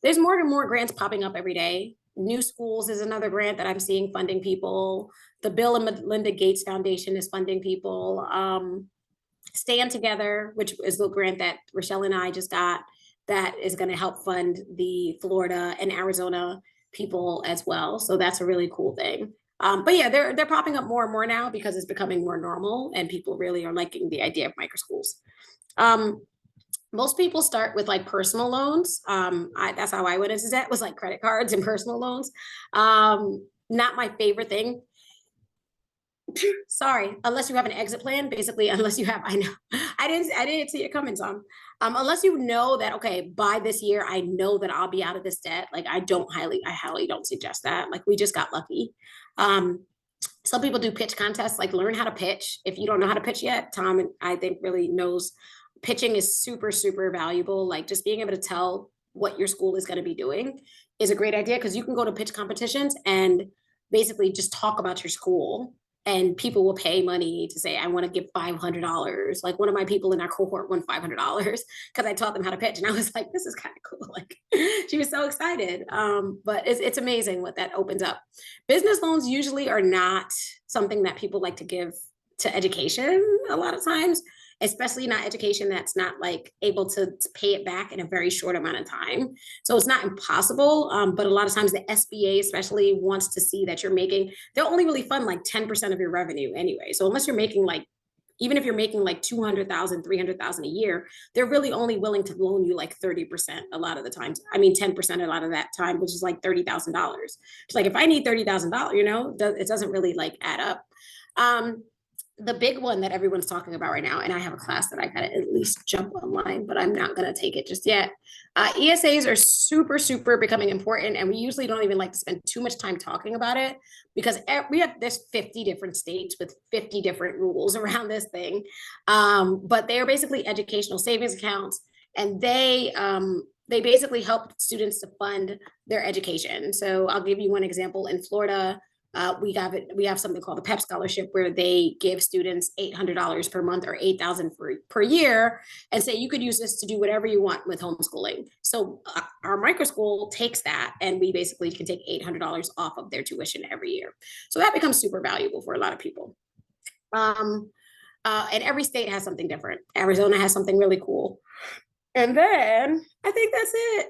There's more and more grants popping up every day. New Schools is another grant that I'm seeing funding people. The Bill and Melinda Gates Foundation is funding people. Stand Together, which is the grant that Rochelle and I just got, that is going to help fund the Florida and Arizona people as well. So that's a really cool thing. But yeah, they're popping up more and more now because it's becoming more normal and people really are liking the idea of microschools. Most people start with like personal loans. That's how I went into debt, was like credit cards and personal loans. Not my favorite thing. Sorry, unless you have an exit plan, basically, unless you have, I know, I didn't see it coming, Tom. Unless you know that, okay, by this year, I know that I'll be out of this debt. Like I highly don't suggest that. Like we just got lucky. Some people do pitch contests, like learn how to pitch. If you don't know how to pitch yet, Tom, I think really knows pitching is super, super valuable. Like just being able to tell what your school is going to be doing is a great idea, because you can go to pitch competitions and basically just talk about your school. And people will pay money to say, I want to give $500. Like one of my people in our cohort won $500 because I taught them how to pitch. And I was like, this is kind of cool. Like she was so excited. But it's amazing what that opens up. Business loans usually are not something that people like to give to education a lot of times, especially not education that's not like able to pay it back in a very short amount of time. So it's not impossible, but a lot of times the SBA especially wants to see that you're making, they'll only really fund like 10% of your revenue anyway. So unless you're making like, even if you're making like 200,000, 300,000 a year, they're really only willing to loan you like 30% a lot of the times. I mean, 10% a lot of that time, which is like $30,000. It's like, if I need $30,000, you know, it doesn't really like add up. the big one that everyone's talking about right now, and I have a class that I gotta at least jump online, but I'm not gonna take it just yet. ESAs are super, super becoming important, and we usually don't even like to spend too much time talking about it because we have this 50 different states with 50 different rules around this thing. But they are basically educational savings accounts, and they basically help students to fund their education. So I'll give you one example. In Florida, we have something called the PEP scholarship where they give students $800 per month or $8,000 per year and say you could use this to do whatever you want with homeschooling. So our microschool takes that and we basically can take $800 off of their tuition every year. So that becomes super valuable for a lot of people. And every state has something different. Arizona has something really cool. And then I think that's it.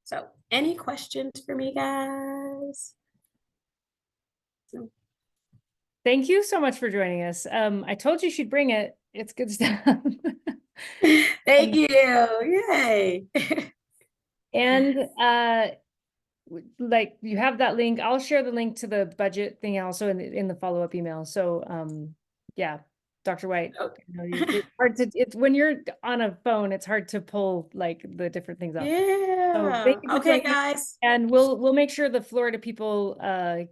So any questions for me, guys? No. Thank you so much for joining us. I told you she'd bring it. It's good stuff. Thank you. Yay. And like you have that link. I'll share the link to the budget thing also in the follow-up email. So yeah, Dr. White, Okay. it's hard to when you're on a phone, it's hard to pull like the different things up. Yeah. So thank you for Okay, joining us. guys. And we'll make sure the Florida people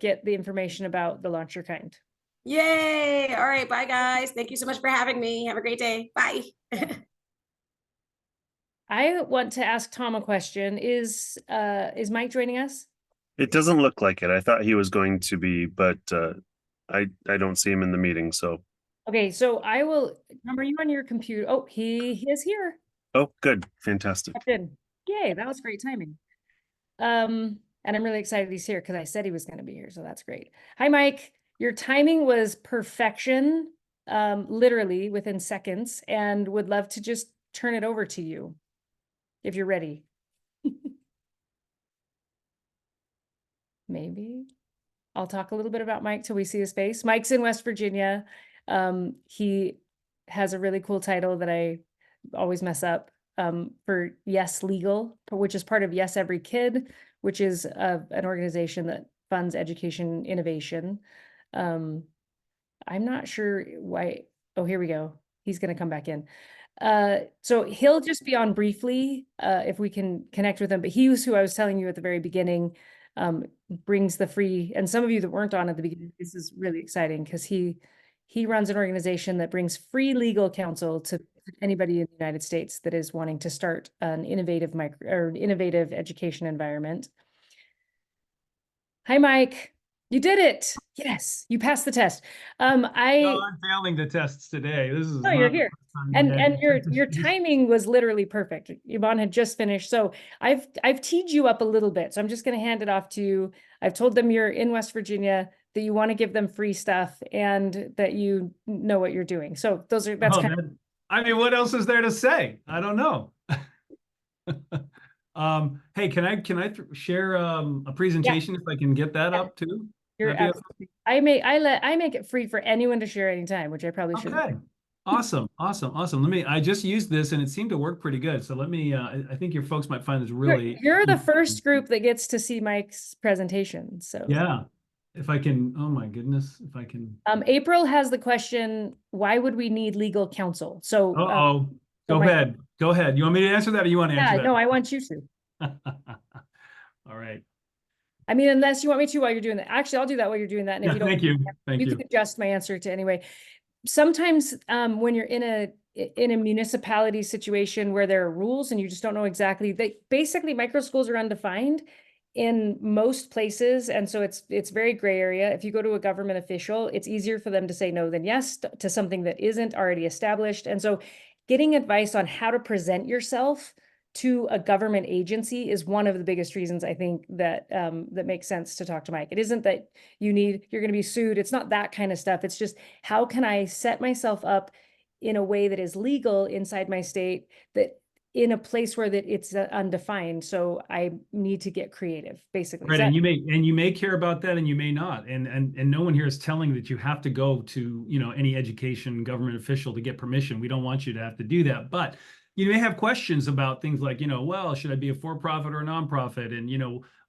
get the information about the Launch Your Kind. Yay. All right. Bye, guys. Thank you so much for having me. Have a great day. Bye. I want to ask Tom a question. Is Mike joining us? It doesn't look like it. I thought he was going to be, but I don't see him in the meeting. So Okay, so I will. Are you on your computer? Oh, he is here. oh, good, fantastic. Good. Yay, that was great timing. And I'm really excited he's here because I said he was going to be here, so that's great. Hi, Mike. Your timing was perfection, literally within seconds, and would love to just turn it over to you if you're ready. Maybe I'll talk a little bit about Mike till we see his face. Mike's in West Virginia. He has a really cool title that I always mess up, for Yes Legal, which is part of Yes Every Kid, which is an organization that funds education innovation. I'm not sure why. Oh, here we go. He's going to come back in. So he'll just be on briefly, if we can connect with him. But he was who I was telling you at the very beginning, brings the free, and some of you that weren't on at the beginning, this is really exciting because he runs an organization that brings free legal counsel to anybody in the United States that is wanting to start an innovative innovative education environment. Hi, Mike. You did it. Yes, you passed the test. No, I'm failing the tests today. This is Oh, you're here. And your timing. timing was literally perfect. Yvonne had just finished. So I've teed you up a little bit. So I'm just going to hand it off to you. I've told them you're in West Virginia, that you want to give them free stuff and that you know what you're doing. So that's I mean, what else is there to say? I don't know. Hey, can I share a presentation if I can get that up too? You're absolutely, I make it free for anyone to share anytime, which I probably should. Okay. Awesome. I just used this and it seemed to work pretty good. So let me, I think your folks might find this really. You're the first group that gets to see Mike's presentation. So yeah, if I can, oh my goodness, if I can. April has the question, why would we need legal counsel? So, go ahead. Go ahead. You want me to answer that or you want to answer that? No, I want you to. All right. I mean, unless you want me to while you're doing that. Actually, I'll do that while you're doing that. And if you don't, thank you. Thank you. You can adjust my answer to anyway. Sometimes when you're in a municipality situation where there are rules and you just don't know exactly, basically microschools are undefined in most places. And so it's very gray area. If you go to a government official, it's easier for them to say no than yes to something that isn't already established. And so getting advice on how to present yourself to a government agency is one of the biggest reasons I think that that makes sense to talk to Mike. It isn't that you're going to be sued. It's not that kind of stuff. It's just, how can I set myself up in a way that is legal inside my state, that in a place where that it's undefined. So I need to get creative, basically. Right, and you may care about that, and you may not. And no one here is telling that you have to go to any education government official to get permission. We don't want you to have to do that, but you may have questions about things like, well, should I be a for-profit or a nonprofit? And,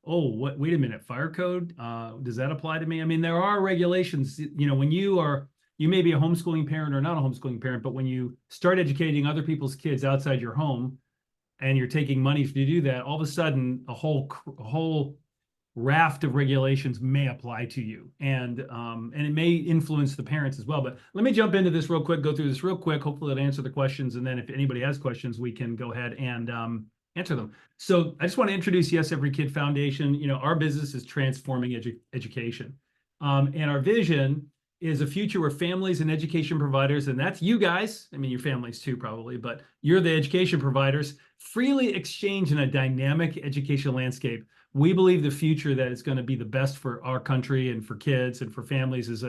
oh, wait a minute, fire code, does that apply to me? I mean, there are regulations, when you may be a homeschooling parent or not a homeschooling parent, but when you start educating other people's kids outside your home and you're taking money to do that, all of a sudden a whole raft of regulations may apply to you, and it may influence the parents as well. But let me jump into this real quick, go through this real quick. Hopefully it'll answer the questions, and then if anybody has questions, we can go ahead and answer them. So I just want to introduce Yes Every Kid Foundation. Our business is transforming education, and our vision is a future where families and education providers, and that's you guys, I mean your families too probably, but you're the education providers, freely exchange in a dynamic educational landscape. We believe the future that is going to be the best for our country and for kids and for families is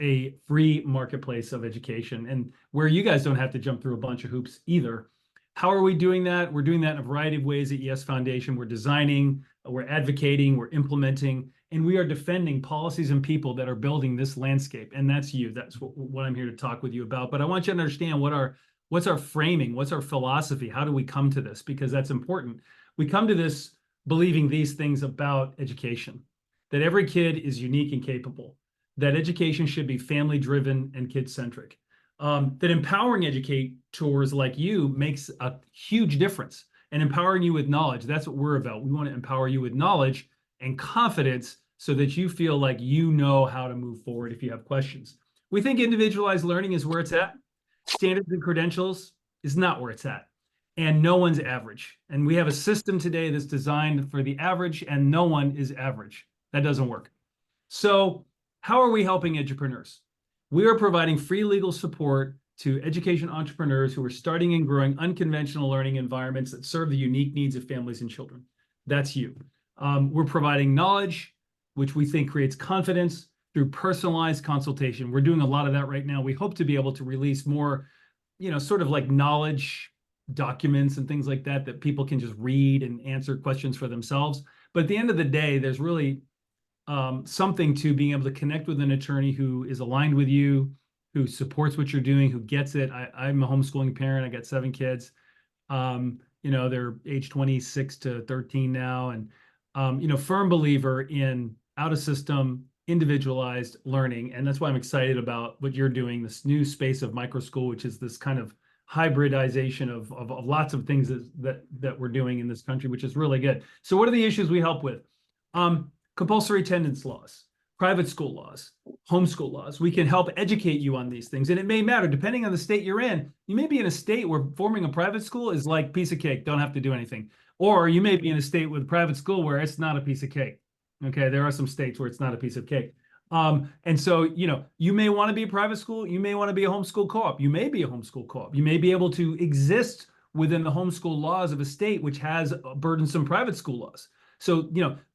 a free marketplace of education, and where you guys don't have to jump through a bunch of hoops either. How are we doing that? We're doing that in a variety of ways at Yes Foundation. We're designing, we're advocating, we're implementing, and we are defending policies and people that are building this landscape. And that's you. That's what I'm here to talk with you about. But I want you to understand what's our framing, what's our philosophy, how do we come to this? Because that's important. We come to this believing these things about education, that every kid is unique and capable, that education should be family-driven and kid-centric, that empowering educators like you makes a huge difference, and empowering you with knowledge. That's what we're about. We want to empower you with knowledge and confidence so that you feel like you know how to move forward if you have questions. We think individualized learning is where it's at. Standards and credentials is not where it's at. And no one's average. And we have a system today that's designed for the average, and no one is average. That doesn't work. So how are we helping entrepreneurs? We are providing free legal support to education entrepreneurs who are starting and growing unconventional learning environments that serve the unique needs of families and children. That's you. We're providing knowledge, which we think creates confidence through personalized consultation. We're doing a lot of that right now. We hope to be able to release more, sort of like knowledge documents and things like that, that people can just read and answer questions for themselves. But at the end of the day, there's really something to being able to connect with an attorney who is aligned with you, who supports what you're doing, who gets it. I'm a homeschooling parent. I got 7 kids. They're age 26 to 13 now. And, firm believer in out-of-system, individualized learning. And that's why I'm excited about what you're doing, this new space of Microschool, which is this kind of hybridization of lots of things that we're doing in this country, which is really good. So what are the issues we help with? Compulsory attendance laws, private school laws, homeschool laws. We can help educate you on these things. And it may matter, depending on the state you're in. You may be in a state where forming a private school is like piece of cake, don't have to do anything. Or you may be in a state with private school where it's not a piece of cake. Okay, there are some states where it's not a piece of cake. And so, you may want to be a private school. You may want to be a homeschool co-op. You may be a homeschool co-op. You may be able to exist within the homeschool laws of a state which has burdensome private school laws. So,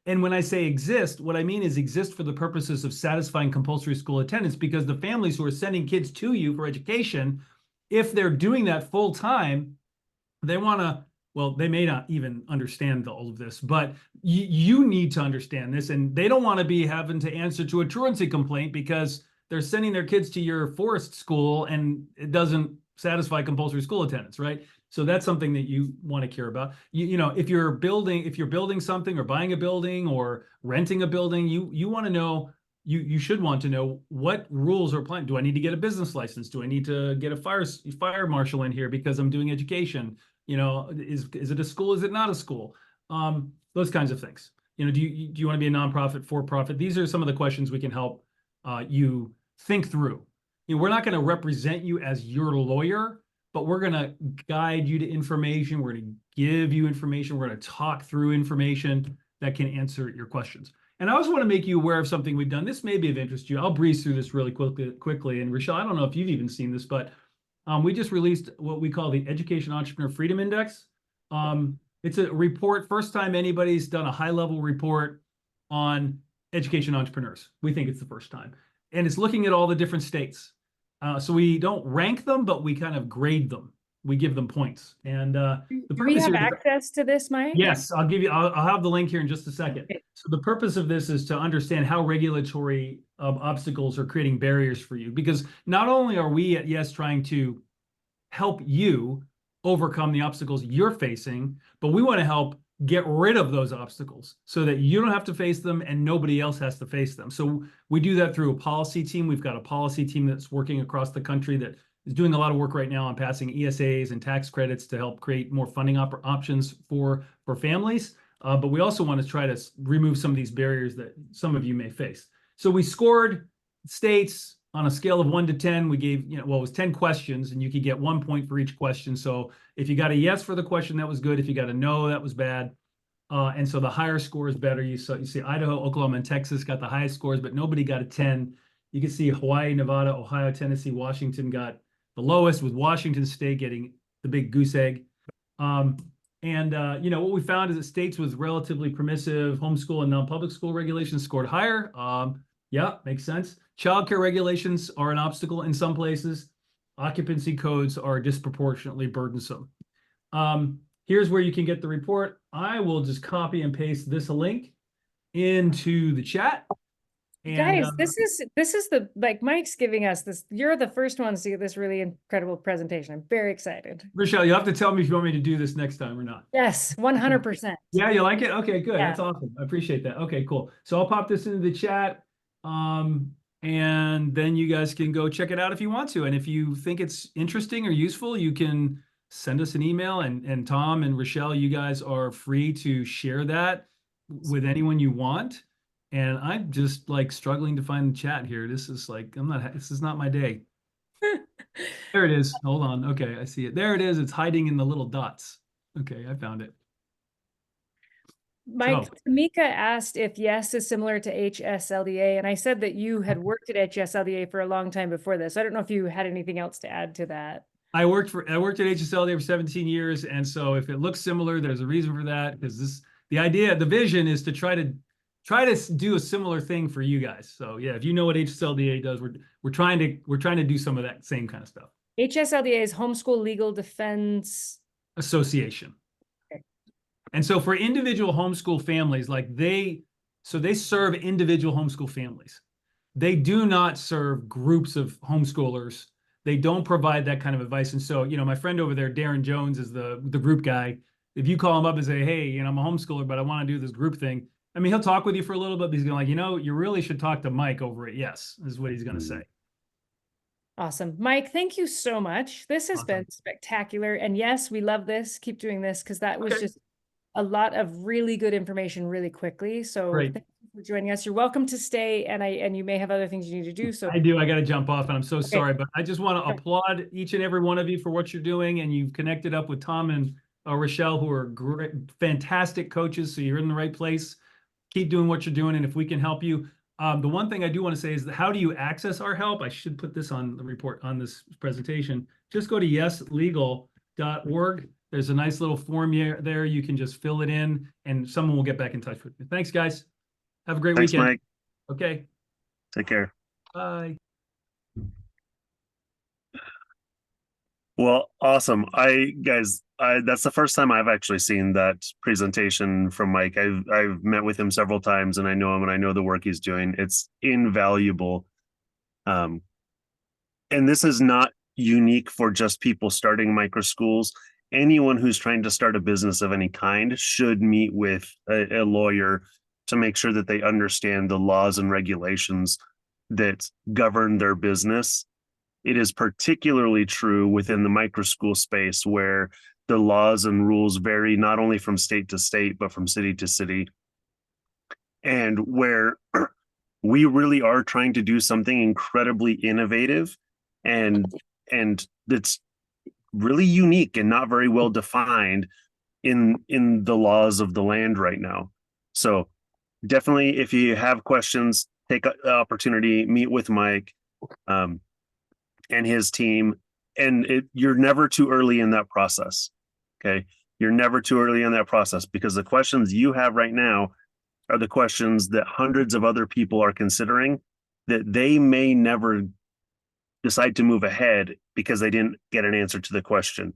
and when I say exist, what I mean is exist for the purposes of satisfying compulsory school attendance, because the families who are sending kids to you for education, if they're doing that full time, they want to, well, they may not even understand all of this, but you need to understand this, and they don't want to be having to answer to a truancy complaint because they're sending their kids to your forest school and it doesn't satisfy compulsory school attendance, right? So that's something that you want to care about. If you're building something or buying a building or renting a building, you want to know, you should want to know what rules are applied. Do I need to get a business license? Do I need to get a fire marshal in here because I'm doing education? Is it a school? Is it not a school? Those kinds of things. Do you want to be a nonprofit, for profit? These are some of the questions we can help you think through. We're not going to represent you as your lawyer, but we're going to guide you to information. We're going to give you information. We're going to talk through information that can answer your questions. And I also want to make you aware of something we've done. This may be of interest to you. I'll breeze through this really quickly. And Rochelle, I don't know if you've even seen this, but we just released what we call the Education Entrepreneur Freedom Index. It's a report, first time anybody's done a high-level report on education entrepreneurs. We think it's the first time. And it's looking at all the different states. So we don't rank them, but we kind of grade them. We give them points. And the Do we purpose have here, access to this, Mike? yes, I'll have the link here in just a second. Okay. So the purpose of this is to understand how regulatory obstacles are creating barriers for you, because not only are we at Yes trying to help you overcome the obstacles you're facing, but we want to help get rid of those obstacles so that you don't have to face them and nobody else has to face them. So we do that through a policy team. We've got a policy team that's working across the country that is doing a lot of work right now on passing ESAs and tax credits to help create more funding options for families. But we also want to try to remove some of these barriers that some of you may face. So we scored states on a scale of 1 to 10. We gave, it was 10 questions and you could get 1 point for each question. So if you got a yes for the question, that was good. If you got a no, that was bad. And so the higher score is better. You see Idaho, Oklahoma, and Texas got the highest scores, but nobody got a 10. You can see Hawaii, Nevada, Ohio, Tennessee, Washington got the lowest, with Washington State getting the big goose egg. What we found is that states with relatively permissive homeschool and non-public school regulations scored higher. Yeah, makes sense. Childcare regulations are an obstacle in some places. Occupancy codes are disproportionately burdensome. Here's where you can get the report. I will just copy and paste this link into the chat. And, guys, this is the, like, Mike's giving us this. You're the first ones to get this really incredible presentation. I'm very excited. Rochelle, you'll have to tell me if you want me to do this next time or not. Yes, 100%. Yeah, you like it? Okay, good. Yeah. That's awesome. I appreciate that. Okay, cool. So I'll pop this into the chat. And then you guys can go check it out if you want to. And if you think it's interesting or useful, you can send us an email, and Tom and Rochelle, you guys are free to share that with anyone you want. And I'm just like struggling to find the chat here. This is like, this is not my day. There it is. Hold on. Okay, I see it. There it is. It's hiding in the little dots. Okay, I found it. Mike, Tamika asked if yes is similar to HSLDA, and I said that you had worked at HSLDA for a long time before this. I don't know if you had anything else to add to that. I worked at HSLDA for 17 years, and so if it looks similar, there's a reason for that, because the vision is to try to do a similar thing for you guys. So yeah, if you know what HSLDA does, we're trying to do some of that same kind of stuff. HSLDA is Homeschool Legal Defense Association. Okay. And so for individual homeschool families, they serve individual homeschool families. They do not serve groups of homeschoolers. They don't provide that kind of advice. And so, my friend over there, Darren Jones, is the group guy. If you call him up and say, hey, I'm a homeschooler, but I want to do this group thing, I mean, he'll talk with you for a little bit, but he's going to you really should talk to Mike over at Yes, is what he's going to say. Awesome. Mike, thank you so much. This has Awesome. been spectacular. And yes, we love this. Keep doing this, because that was just a lot of really good information really quickly. So Great. thank you for joining us. You're welcome to stay, and you may have other things you need to do. So I do. I got to jump off, and I'm so sorry, but I just want to applaud each and every one of you for what you're doing. And you've connected up with Tom and Rochelle, who are great, fantastic coaches. So you're in the right place. Keep doing what you're doing. And if we can help you, the one thing I do want to say is that how do you access our help? I should put this on the report on this presentation. Just go to yeslegal.org. There's a nice little form there. You can just fill it in and someone will get back in touch with you. Thanks, guys. Have a great weekend. Mike. Okay. Take care. Bye. Well, awesome. That's the first time I've actually seen that presentation from Mike. I've met with him several times, and I know him, and I know the work he's doing. It's invaluable. And this is not unique for just people starting microschools. Anyone who's trying to start a business of any kind should meet with a lawyer to make sure that they understand the laws and regulations that govern their business. It is particularly true within the microschool space, where the laws and rules vary not only from state to state, but from city to city, and where we really are trying to do something incredibly innovative and that's really unique and not very well defined in the laws of the land right now. So definitely, if you have questions, take the opportunity, meet with Mike and his team. And you're never too early in that process. Okay. You're never too early in that process, because the questions you have right now are the questions that hundreds of other people are considering, that they may never decide to move ahead because they didn't get an answer to the question.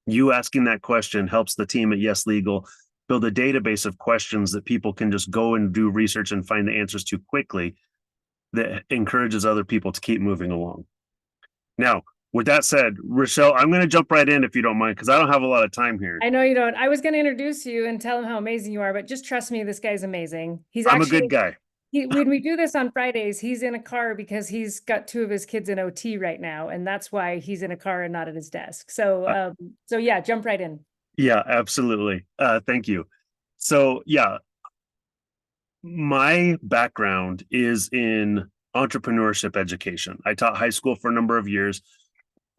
You asking that question helps the team at Yes Legal build a database of questions that people can just go and do research and find the answers to quickly, that encourages other people to keep moving along. Now, With that said, Rochelle, I'm going to jump right in if you don't mind, because I don't have a lot of time here. I know you don't. I was going to introduce you and tell him how amazing you are, but just trust me, this guy's amazing. He's I'm actually a good guy. when we do this on Fridays, he's in a car because he's got 2 of his kids in OT right now, and that's why he's in a car and not at his desk. So, so yeah, jump right in. Yeah, absolutely. Thank you. So yeah, my background is in entrepreneurship education. I taught high school for a number of years.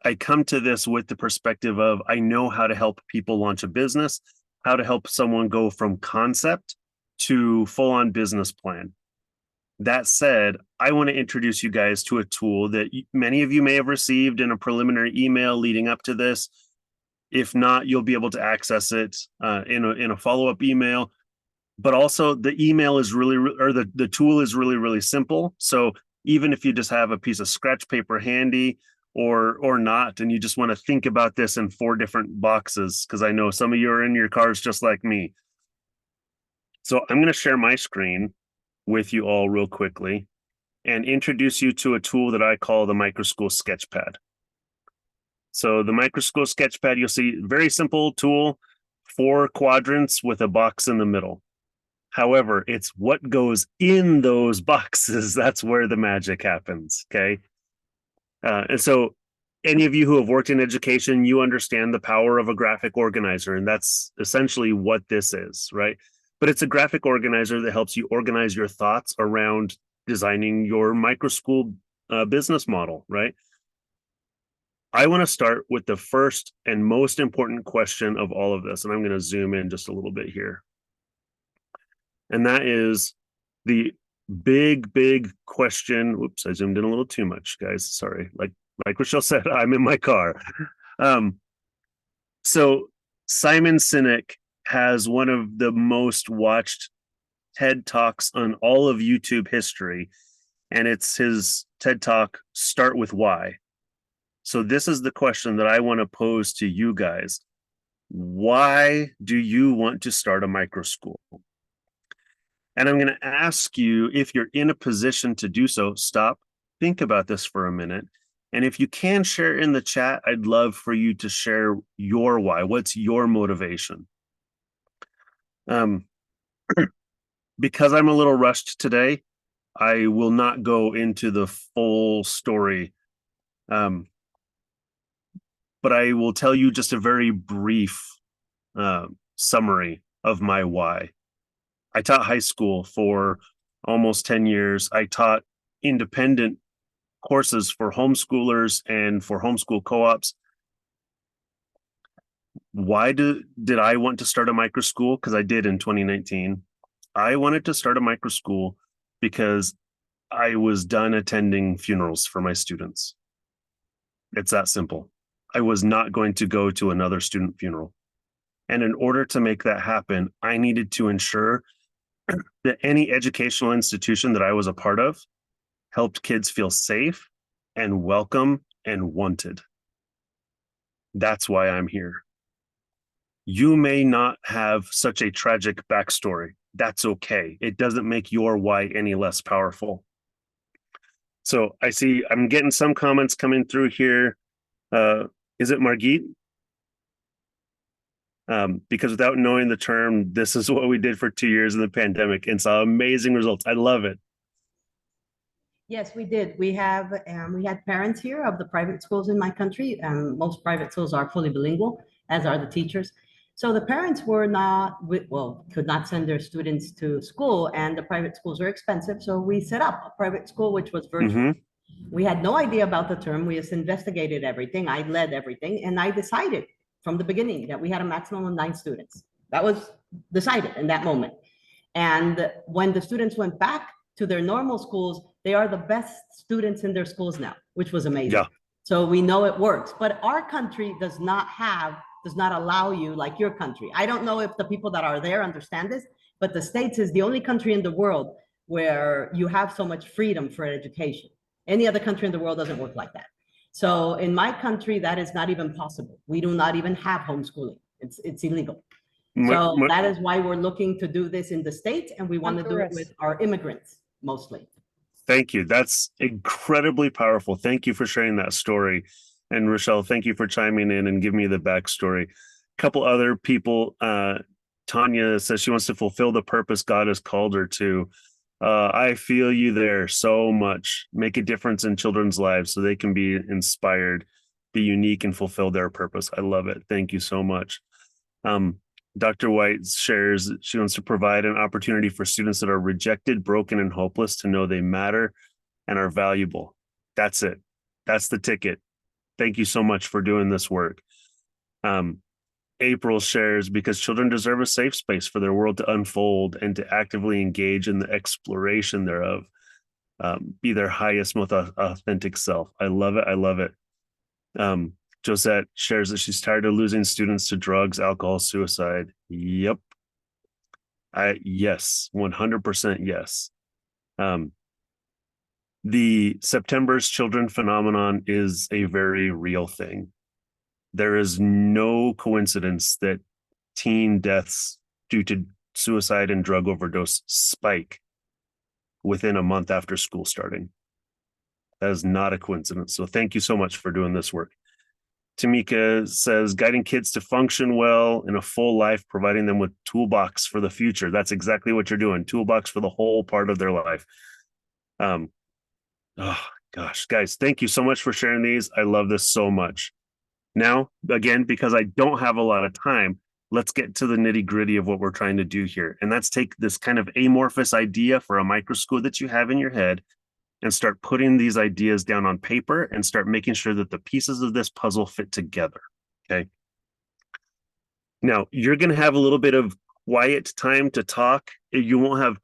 I come to this with the perspective of I know how to help people launch a business, how to help someone go from concept to full-on business plan. That said, I want to introduce you guys to a tool that many of you may have received in a preliminary email leading up to this. If not, you'll be able to access it in a follow-up email. But also the email is the tool is really simple. So even if you just have a piece of scratch paper handy or not, and you just want to think about this in 4 different boxes, because I know some of you are in your cars just like me. So I'm going to share my screen with you all real quickly and introduce you to a tool that I call the Microschool Sketchpad. So the Microschool Sketchpad, you'll see very simple tool, 4 quadrants with a box in the middle. However, it's what goes in those boxes. That's where the magic happens. Okay. And so any of you who have worked in education, you understand the power of a graphic organizer. And that's essentially what this is, right? But it's a graphic organizer that helps you organize your thoughts around designing your microschool business model, right? I want to start with the first and most important question of all of this. And I'm going to zoom in just a little bit here. And that is the big question. Whoops, I zoomed in a little too much, guys. Sorry. Like Rochelle said, I'm in my car. So Simon Sinek has one of the most watched TED Talks on all of YouTube history. And it's his TED Talk, Start With Why. So this is the question that I want to pose to you guys. Why do you want to start a microschool? And I'm going to ask you, if you're in a position to do so, stop, think about this for a minute. And if you can share in the chat, I'd love for you to share your why. What's your motivation? Because I'm a little rushed today, I will not go into the full story. But I will tell you just a very brief summary of my why. I taught high school for almost 10 years. I taught independent courses for homeschoolers and for homeschool co-ops. Why did I want to start a microschool? Because I did in 2019. I wanted to start a microschool because I was done attending funerals for my students. It's that simple. I was not going to go to another student funeral. And in order to make that happen, I needed to ensure that any educational institution that I was a part of helped kids feel safe and welcome and wanted. That's why I'm here. You may not have such a tragic backstory. That's okay. It doesn't make your why any less powerful. So I see I'm getting some comments coming through here. Is it Margit? Because without knowing the term, this is what we did for 2 years in the pandemic and saw amazing results. I love it. Yes, we did. We had parents here of the private schools in my country. Most private schools are fully bilingual, as are the teachers. So the parents could not send their students to school, and the private schools are expensive. So we set up a private school, which was virtual. We had no idea about the term. We just investigated everything. I led everything, and I decided from the beginning that we had a maximum of 9 students. That was decided in that moment. And when the students went back to their normal schools, they are the best students in their schools now, which was amazing. Yeah. So we know it works, but our country does not allow you like your country. I don't know if the people that are there understand this, but the States is the only country in the world where you have so much freedom for education. Any other country in the world doesn't work like that. So in my country, that is not even possible. We do not even have homeschooling. It's illegal. So that is why we're looking to do this in the States, and we want to do it with our immigrants mostly. Thank you. That's incredibly powerful. Thank you for sharing that story. And Rochelle, thank you for chiming in and giving me the backstory. A couple other people, Tanya says she wants to fulfill the purpose God has called her to. I feel you there so much. Make a difference in children's lives so they can be inspired, be unique, and fulfill their purpose. I love it. Thank you so much. Dr. White shares that she wants to provide an opportunity for students that are rejected, broken, and hopeless to know they matter and are valuable. That's it. That's the ticket. Thank you so much for doing this work. April shares because children deserve a safe space for their world to unfold and to actively engage in the exploration thereof. Be their highest, most authentic self. I love it. I love it. Josette shares that she's tired of losing students to drugs, alcohol, suicide. Yep. Yes, 100% yes. The September's Children phenomenon is a very real thing. There is no coincidence that teen deaths due to suicide and drug overdose spike within a month after school starting. That is not a coincidence. So thank you so much for doing this work. Tamika says, guiding kids to function well in a full life, providing them with toolbox for the future. That's exactly what you're doing. Toolbox for the whole part of their life. Oh gosh, guys, thank you so much for sharing these. I love this so much. Now, again, because I don't have a lot of time, let's get to the nitty gritty of what we're trying to do here. And that's take this kind of amorphous idea for a microschool that you have in your head and start putting these ideas down on paper and start making sure that the pieces of this puzzle fit together. Okay. Now, you're going to have a little bit of quiet time to talk. You won't have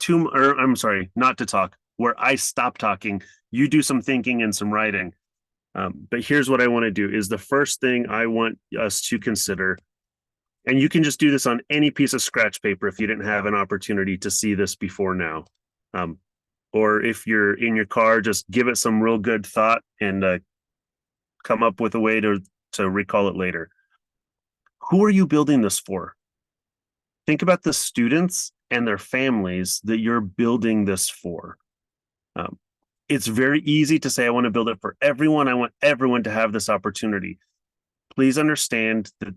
not to talk, where I stop talking. You do some thinking and some writing. But here's what I want to do is the first thing I want us to consider, and you can just do this on any piece of scratch paper if you didn't have an opportunity to see this before now. Or if you're in your car, just give it some real good thought and come up with a way to recall it later. Who are you building this for? Think about the students and their families that you're building this for. It's very easy to say, I want to build it for everyone. I want everyone to have this opportunity. Please understand that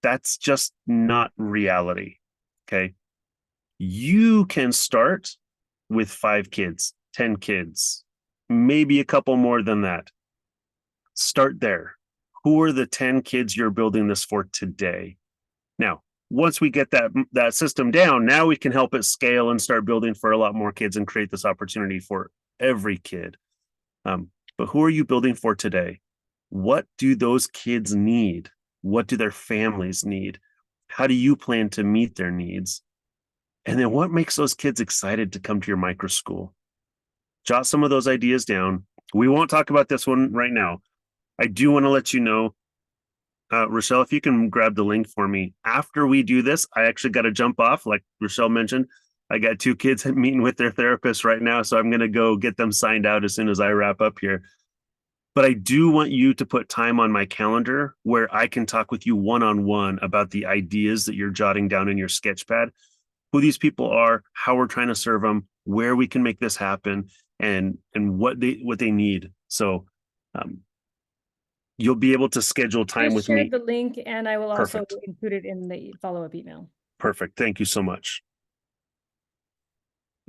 that's just not reality. Okay. You can start with 5 kids, 10 kids, maybe a couple more than that. Start there. Who are the 10 kids you're building this for today? Now, once we get that system down, now we can help it scale and start building for a lot more kids and create this opportunity for every kid. But who are you building for today? What do those kids need? What do their families need? How do you plan to meet their needs? And then what makes those kids excited to come to your micro school? Jot some of those ideas down. We won't talk about this one right now. I do want to let you know, Rochelle, if you can grab the link for me. After we do this, I actually got to jump off. Like Rochelle mentioned, I got 2 kids meeting with their therapist right now, so I'm going to go get them signed out as soon as I wrap up here. But I do want you to put time on my calendar where I can talk with you one-on-one about the ideas that you're jotting down in your sketch pad, who these people are, how we're trying to serve them, where we can make this happen, and what they need. So you'll be able to schedule time with me. The link, and I will also Perfect. include it in the follow-up email. Perfect. Thank you so much.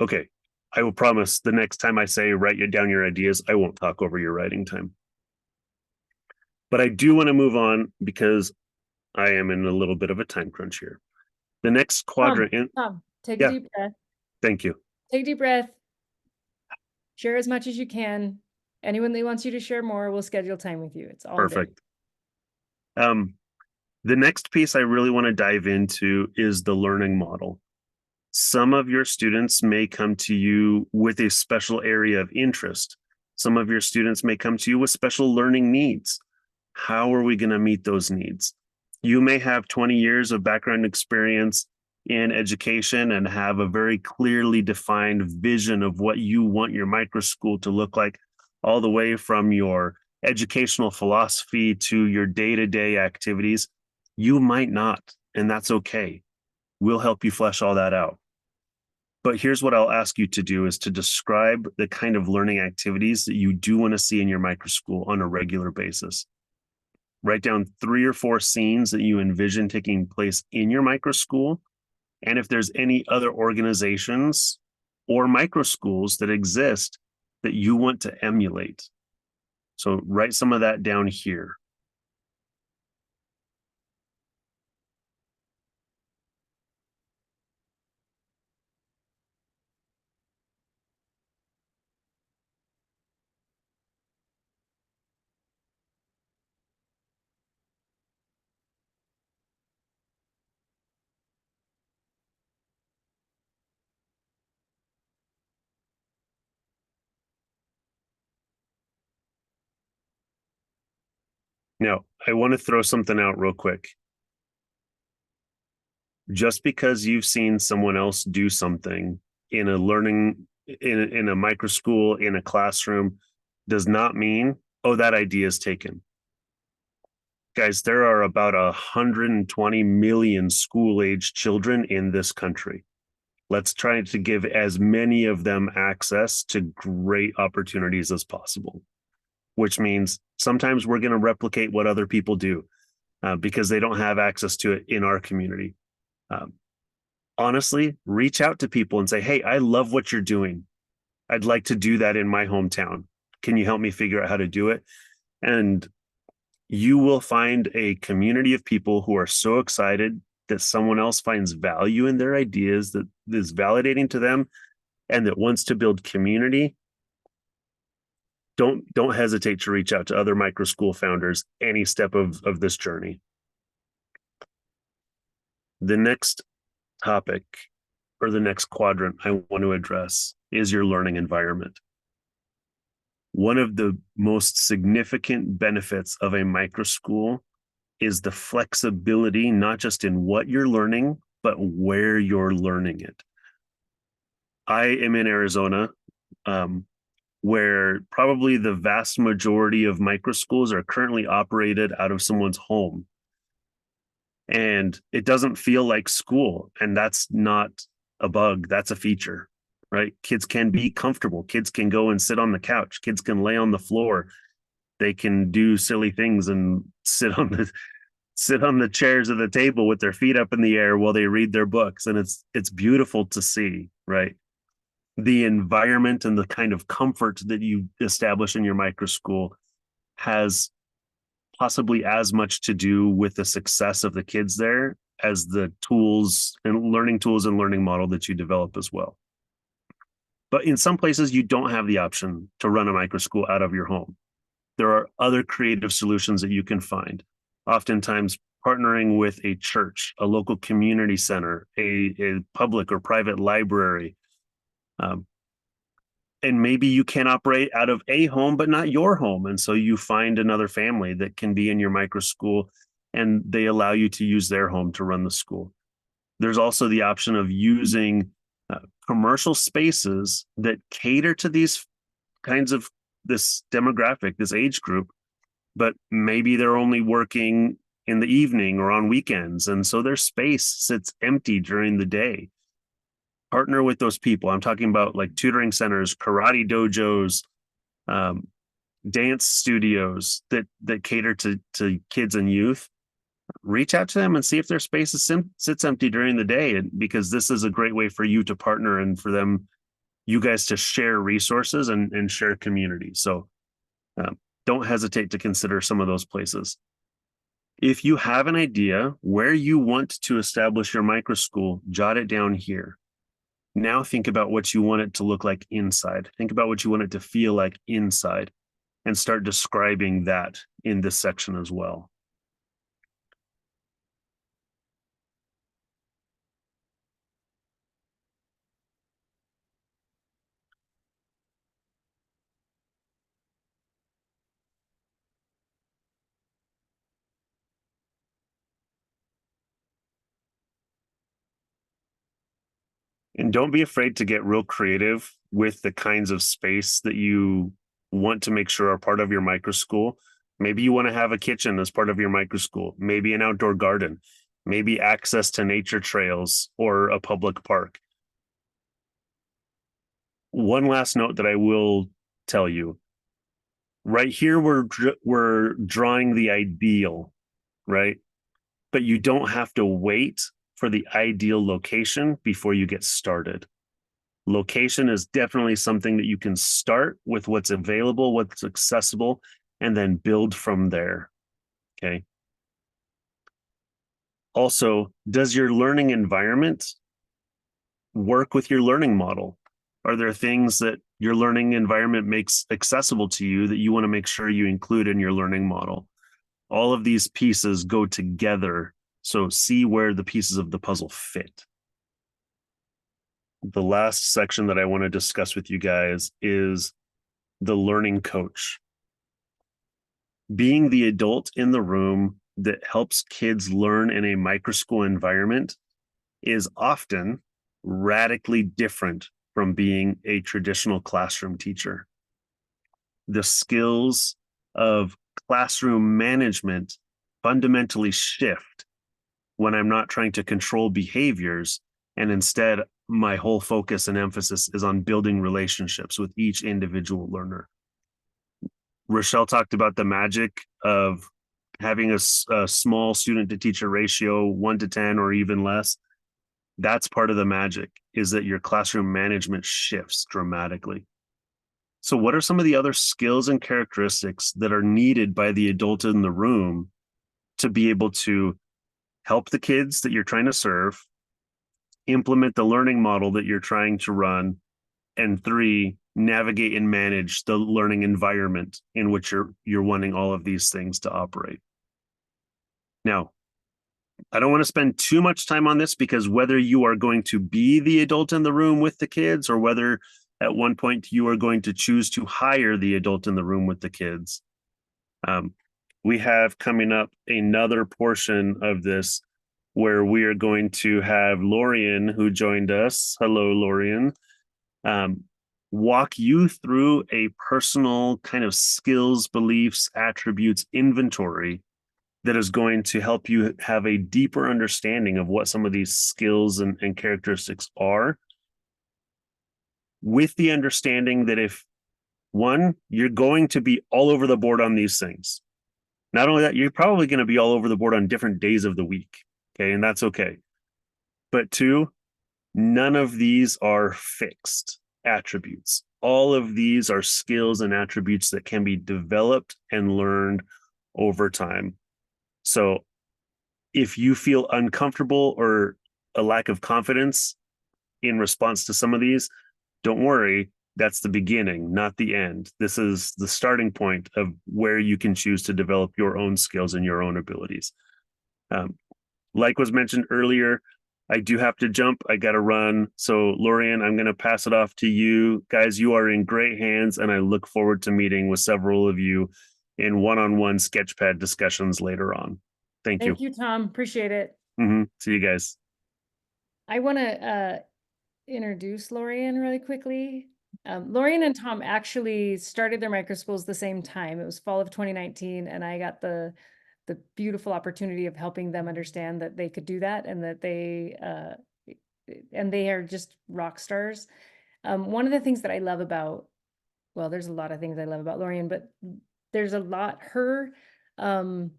Okay. I will promise the next time I say write down your ideas, I won't talk over your writing time. But I do want to move on because I am in a little bit of a time crunch here. The next quadrant. Tom, take Yeah. a deep breath. Thank you. Take a deep breath. Share as much as you can. Anyone that wants you to share more, we'll schedule time with you. It's all Perfect. good. The next piece I really want to dive into is the learning model. Some of your students may come to you with a special area of interest. Some of your students may come to you with special learning needs. How are we going to meet those needs? You may have 20 years of background experience in education and have a very clearly defined vision of what you want your micro school to look like, all the way from your educational philosophy to your day-to-day activities. You might not, and that's okay. We'll help you flesh all that out. But here's what I'll ask you to do is to describe the kind of learning activities that you do want to see in your micro school on a regular basis. Write down 3 or 4 scenes that you envision taking place in your micro school. And if there's any other organizations or micro schools that exist that you want to emulate. So write some of that down here. Now, I want to throw something out real quick. Just because you've seen someone else do something in a learning, in a micro school, in a classroom, does not mean, oh, that idea is taken. Guys, there are about 120 million school-age children in this country. Let's try to give as many of them access to great opportunities as possible, which means sometimes we're going to replicate what other people do because they don't have access to it in our community. Honestly, reach out to people and say, hey, I love what you're doing. I'd like to do that in my hometown. Can you help me figure out how to do it? And you will find a community of people who are so excited that someone else finds value in their ideas, that is validating to them, and that wants to build community. Don't hesitate to reach out to other micro school founders any step of this journey. The next topic, or the next quadrant I want to address, is your learning environment. One of the most significant benefits of a micro school is the flexibility, not just in what you're learning, but where you're learning it. I am in Arizona, where probably the vast majority of micro schools are currently operated out of someone's home. And it doesn't feel like school. And that's not a bug, that's a feature, right? Kids can be comfortable. Kids can go and sit on the couch. Kids can lay on the floor. They can do silly things and sit on the chairs of the table with their feet up in the air while they read their books. And it's beautiful to see, right? The environment and the kind of comfort that you establish in your micro school has possibly as much to do with the success of the kids there as the tools and learning model that you develop as well. But in some places, you don't have the option to run a micro school out of your home. There are other creative solutions that you can find. Oftentimes partnering with a church, a local community center, a public or private library. And maybe you can operate out of a home, but not your home. And so you find another family that can be in your micro school and they allow you to use their home to run the school. There's also the option of using commercial spaces that cater to these kinds of this demographic, this age group, but maybe they're only working in the evening or on weekends. And so their space sits empty during the day. Partner with those people. I'm talking about like tutoring centers, karate dojos, dance studios that cater to kids and youth. Reach out to them and see if their space sits empty during the day, because this is a great way for you to partner and for you guys to share resources and share community. So don't hesitate to consider some of those places. If you have an idea where you want to establish your micro school, jot it down here. Now think about what you want it to look like inside. Think about what you want it to feel like inside and start describing that in this section as well. And don't be afraid to get real creative with the kinds of space that you want to make sure are part of your micro school. Maybe you want to have a kitchen as part of your micro school, maybe an outdoor garden, maybe access to nature trails or a public park. One last note that I will tell you. Right here, we're drawing the ideal, right? But you don't have to wait for the ideal location before you get started. Location is definitely something that you can start with what's available, what's accessible, and then build from there. Okay. Also, does your learning environment work with your learning model? Are there things that your learning environment makes accessible to you that you want to make sure you include in your learning model? All of these pieces go together. So see where the pieces of the puzzle fit. The last section that I want to discuss with you guys is the learning coach. Being the adult in the room that helps kids learn in a microschool environment is often radically different from being a traditional classroom teacher. The skills of classroom management fundamentally shift when I'm not trying to control behaviors, and instead my whole focus and emphasis is on building relationships with each individual learner. Rochelle talked about the magic of having a small student to teacher ratio, 1 to 10 or even less. That's part of the magic, is that your classroom management shifts dramatically. So what are some of the other skills and characteristics that are needed by the adult in the room to be able to help the kids that you're trying to serve, implement the learning model that you're trying to run, and 3, navigate and manage the learning environment in which you're wanting all of these things to operate? Now, I don't want to spend too much time on this, because whether you are going to be the adult in the room with the kids, or whether at one point you are going to choose to hire the adult in the room with the kids, we have coming up another portion of this where we are going to have Lorian, who joined us. Hello, Lorian. Walk you through a personal kind of skills, beliefs, attributes inventory that is going to help you have a deeper understanding of what some of these skills and characteristics are, with the understanding that if, one, you're going to be all over the board on these things. Not only that, you're probably going to be all over the board on different days of the week. Okay. And that's okay. But 2, none of these are fixed attributes. All of these are skills and attributes that can be developed and learned over time. So if you feel uncomfortable or a lack of confidence in response to some of these, don't worry. That's the beginning, not the end. This is the starting point of where you can choose to develop your own skills and your own abilities. Like was mentioned earlier, I do have to jump. I got to run. So, Lorian, I'm going to pass it off to you. Guys, you are in great hands, and I look forward to meeting with several of you in one-on-one sketchpad discussions later on. Thank you. Thank you, Tom. Appreciate it. See you guys. I want to introduce Lorian really quickly. Lorian and Tom actually started their microschools the same time. It was fall of 2019, and I got the beautiful opportunity of helping them understand that they could do that, and that they are just rock stars. One of the things that I love about, well, there's a lot of things I love about Lorian, but there's a lot, her, as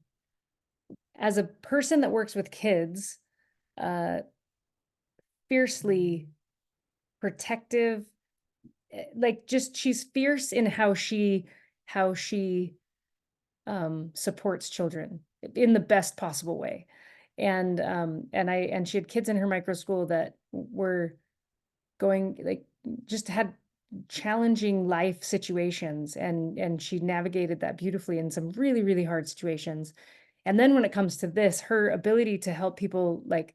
a person that works with kids, fiercely protective, like just she's fierce in how she supports children in the best possible way. And she had kids in her micro school that were going, like, just had challenging life situations, and she navigated that beautifully in some really, really hard situations. And then when it comes to this, her ability to help people like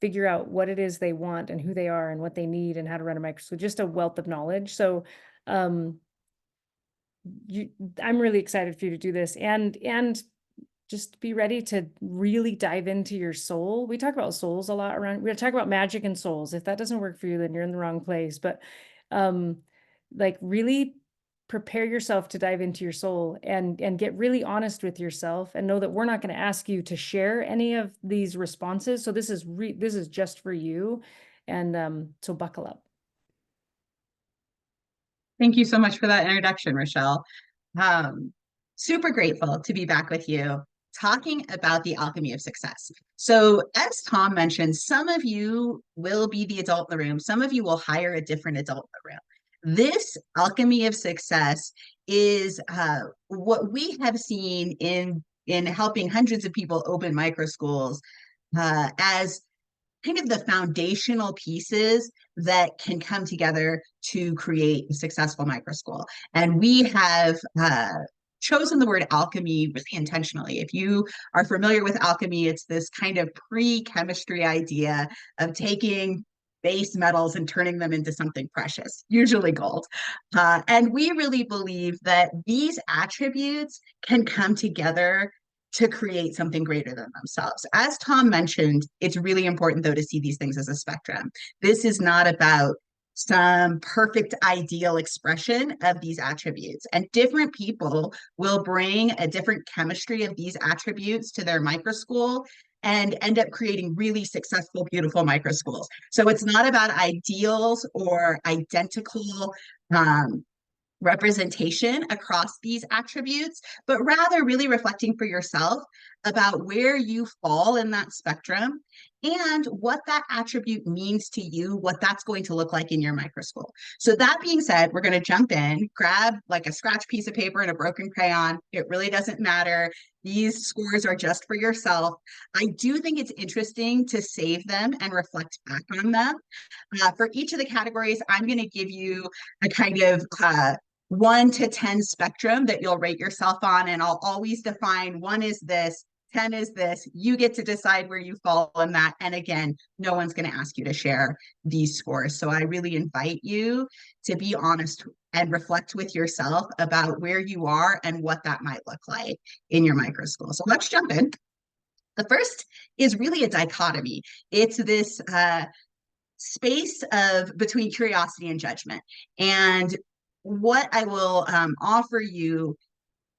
figure out what it is they want and who they are and what they need and how to run a microschool, just a wealth of knowledge. So I'm really excited for you to do this, and just be ready to really dive into your soul. We talk about souls a lot around, we're talking about magic and souls. If that doesn't work for you, then you're in the wrong place. But like, really prepare yourself to dive into your soul, and get really honest with yourself, and know that we're not going to ask you to share any of these responses. So this is just for you. And so buckle up. Thank you so much for that introduction, Rochelle. Super grateful to be back with you talking about the alchemy of success. So as Tom mentioned, some of you will be the adult in the room. Some of you will hire a different adult in the room. This alchemy of success is what we have seen in helping hundreds of people open microschools as kind of the foundational pieces that can come together to create a successful microschool. And we have chosen the word alchemy really intentionally. If you are familiar with alchemy, it's this kind of pre-chemistry idea of taking base metals and turning them into something precious, usually gold. And we really believe that these attributes can come together to create something greater than themselves. As Tom mentioned, it's really important, though, to see these things as a spectrum. This is not about some perfect ideal expression of these attributes. And different people will bring a different chemistry of these attributes to their microschool and end up creating really successful, beautiful microschools. So it's not about ideals or identical representation across these attributes, but rather really reflecting for yourself about where you fall in that spectrum and what that attribute means to you, what that's going to look like in your microschool. So that being said, we're going to jump in, grab like a scratch piece of paper and a broken crayon. It really doesn't matter. These scores are just for yourself. I do think it's interesting to save them and reflect back on them. For each of the categories, I'm going to give you a kind of 1 to 10 spectrum that you'll rate yourself on. And I'll always define 1 is this, 10 is this. You get to decide where you fall in that. And again, no one's going to ask you to share these scores. So I really invite you to be honest and reflect with yourself about where you are and what that might look like in your microschool. So let's jump in. The first is really a dichotomy. It's this space of between curiosity and judgment. And what I will offer you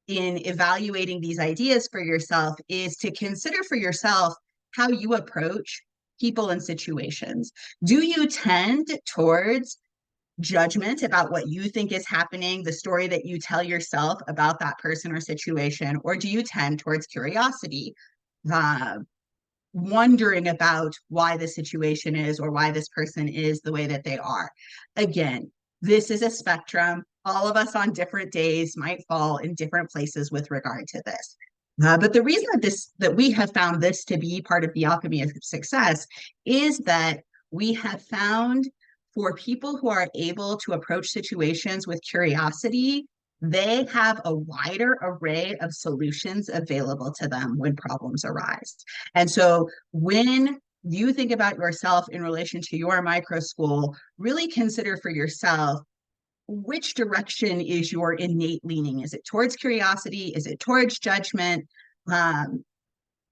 in evaluating these ideas for yourself is to consider for yourself how you approach people and situations. Do you tend towards judgment about what you think is happening, the story that you tell yourself about that person or situation, or do you tend towards curiosity, wondering about why the situation is or why this person is the way that they are? Again, this is a spectrum. All of us on different days might fall in different places with regard to this. But the reason that we have found this to be part of the alchemy of success is that we have found for people who are able to approach situations with curiosity, they have a wider array of solutions available to them when problems arise. And so when you think about yourself in relation to your microschool, really consider for yourself, which direction is your innate leaning? Is it towards curiosity? Is it towards judgment?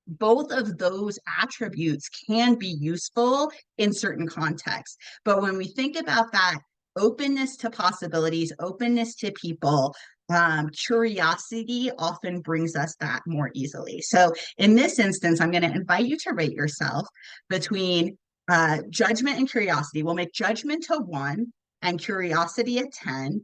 Both of those attributes can be useful in certain contexts. But when we think about that openness to possibilities, openness to people, curiosity often brings us that more easily. So in this instance, I'm going to invite you to rate yourself between judgment and curiosity. We'll make judgment a 1 and curiosity a 10.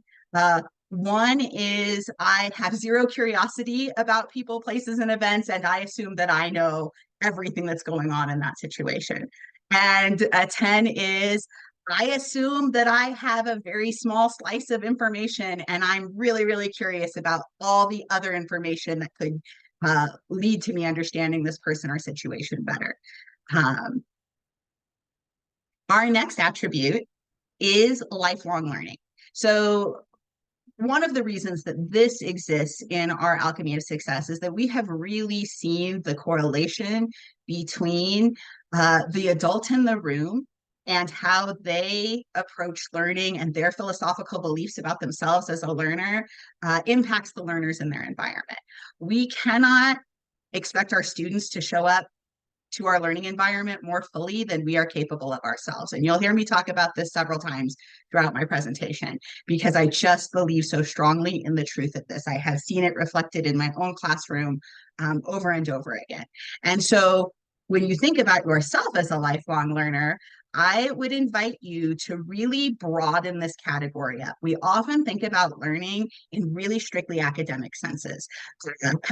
1 is I have zero curiosity about people, places, and events, and I assume that I know everything that's going on in that situation. And a 10 is I assume that I have a very small slice of information and I'm really, really curious about all the other information that could lead to me understanding this person or situation better. Our next attribute is lifelong learning. So one of the reasons that this exists in our alchemy of success is that we have really seen the correlation between the adult in the room and how they approach learning and their philosophical beliefs about themselves as a learner impacts the learners in their environment. We cannot expect our students to show up to our learning environment more fully than we are capable of ourselves. And you'll hear me talk about this several times throughout my presentation, because I just believe so strongly in the truth of this. I have seen it reflected in my own classroom over and over again. And so when you think about yourself as a lifelong learner, I would invite you to really broaden this category up. We often think about learning in really strictly academic senses.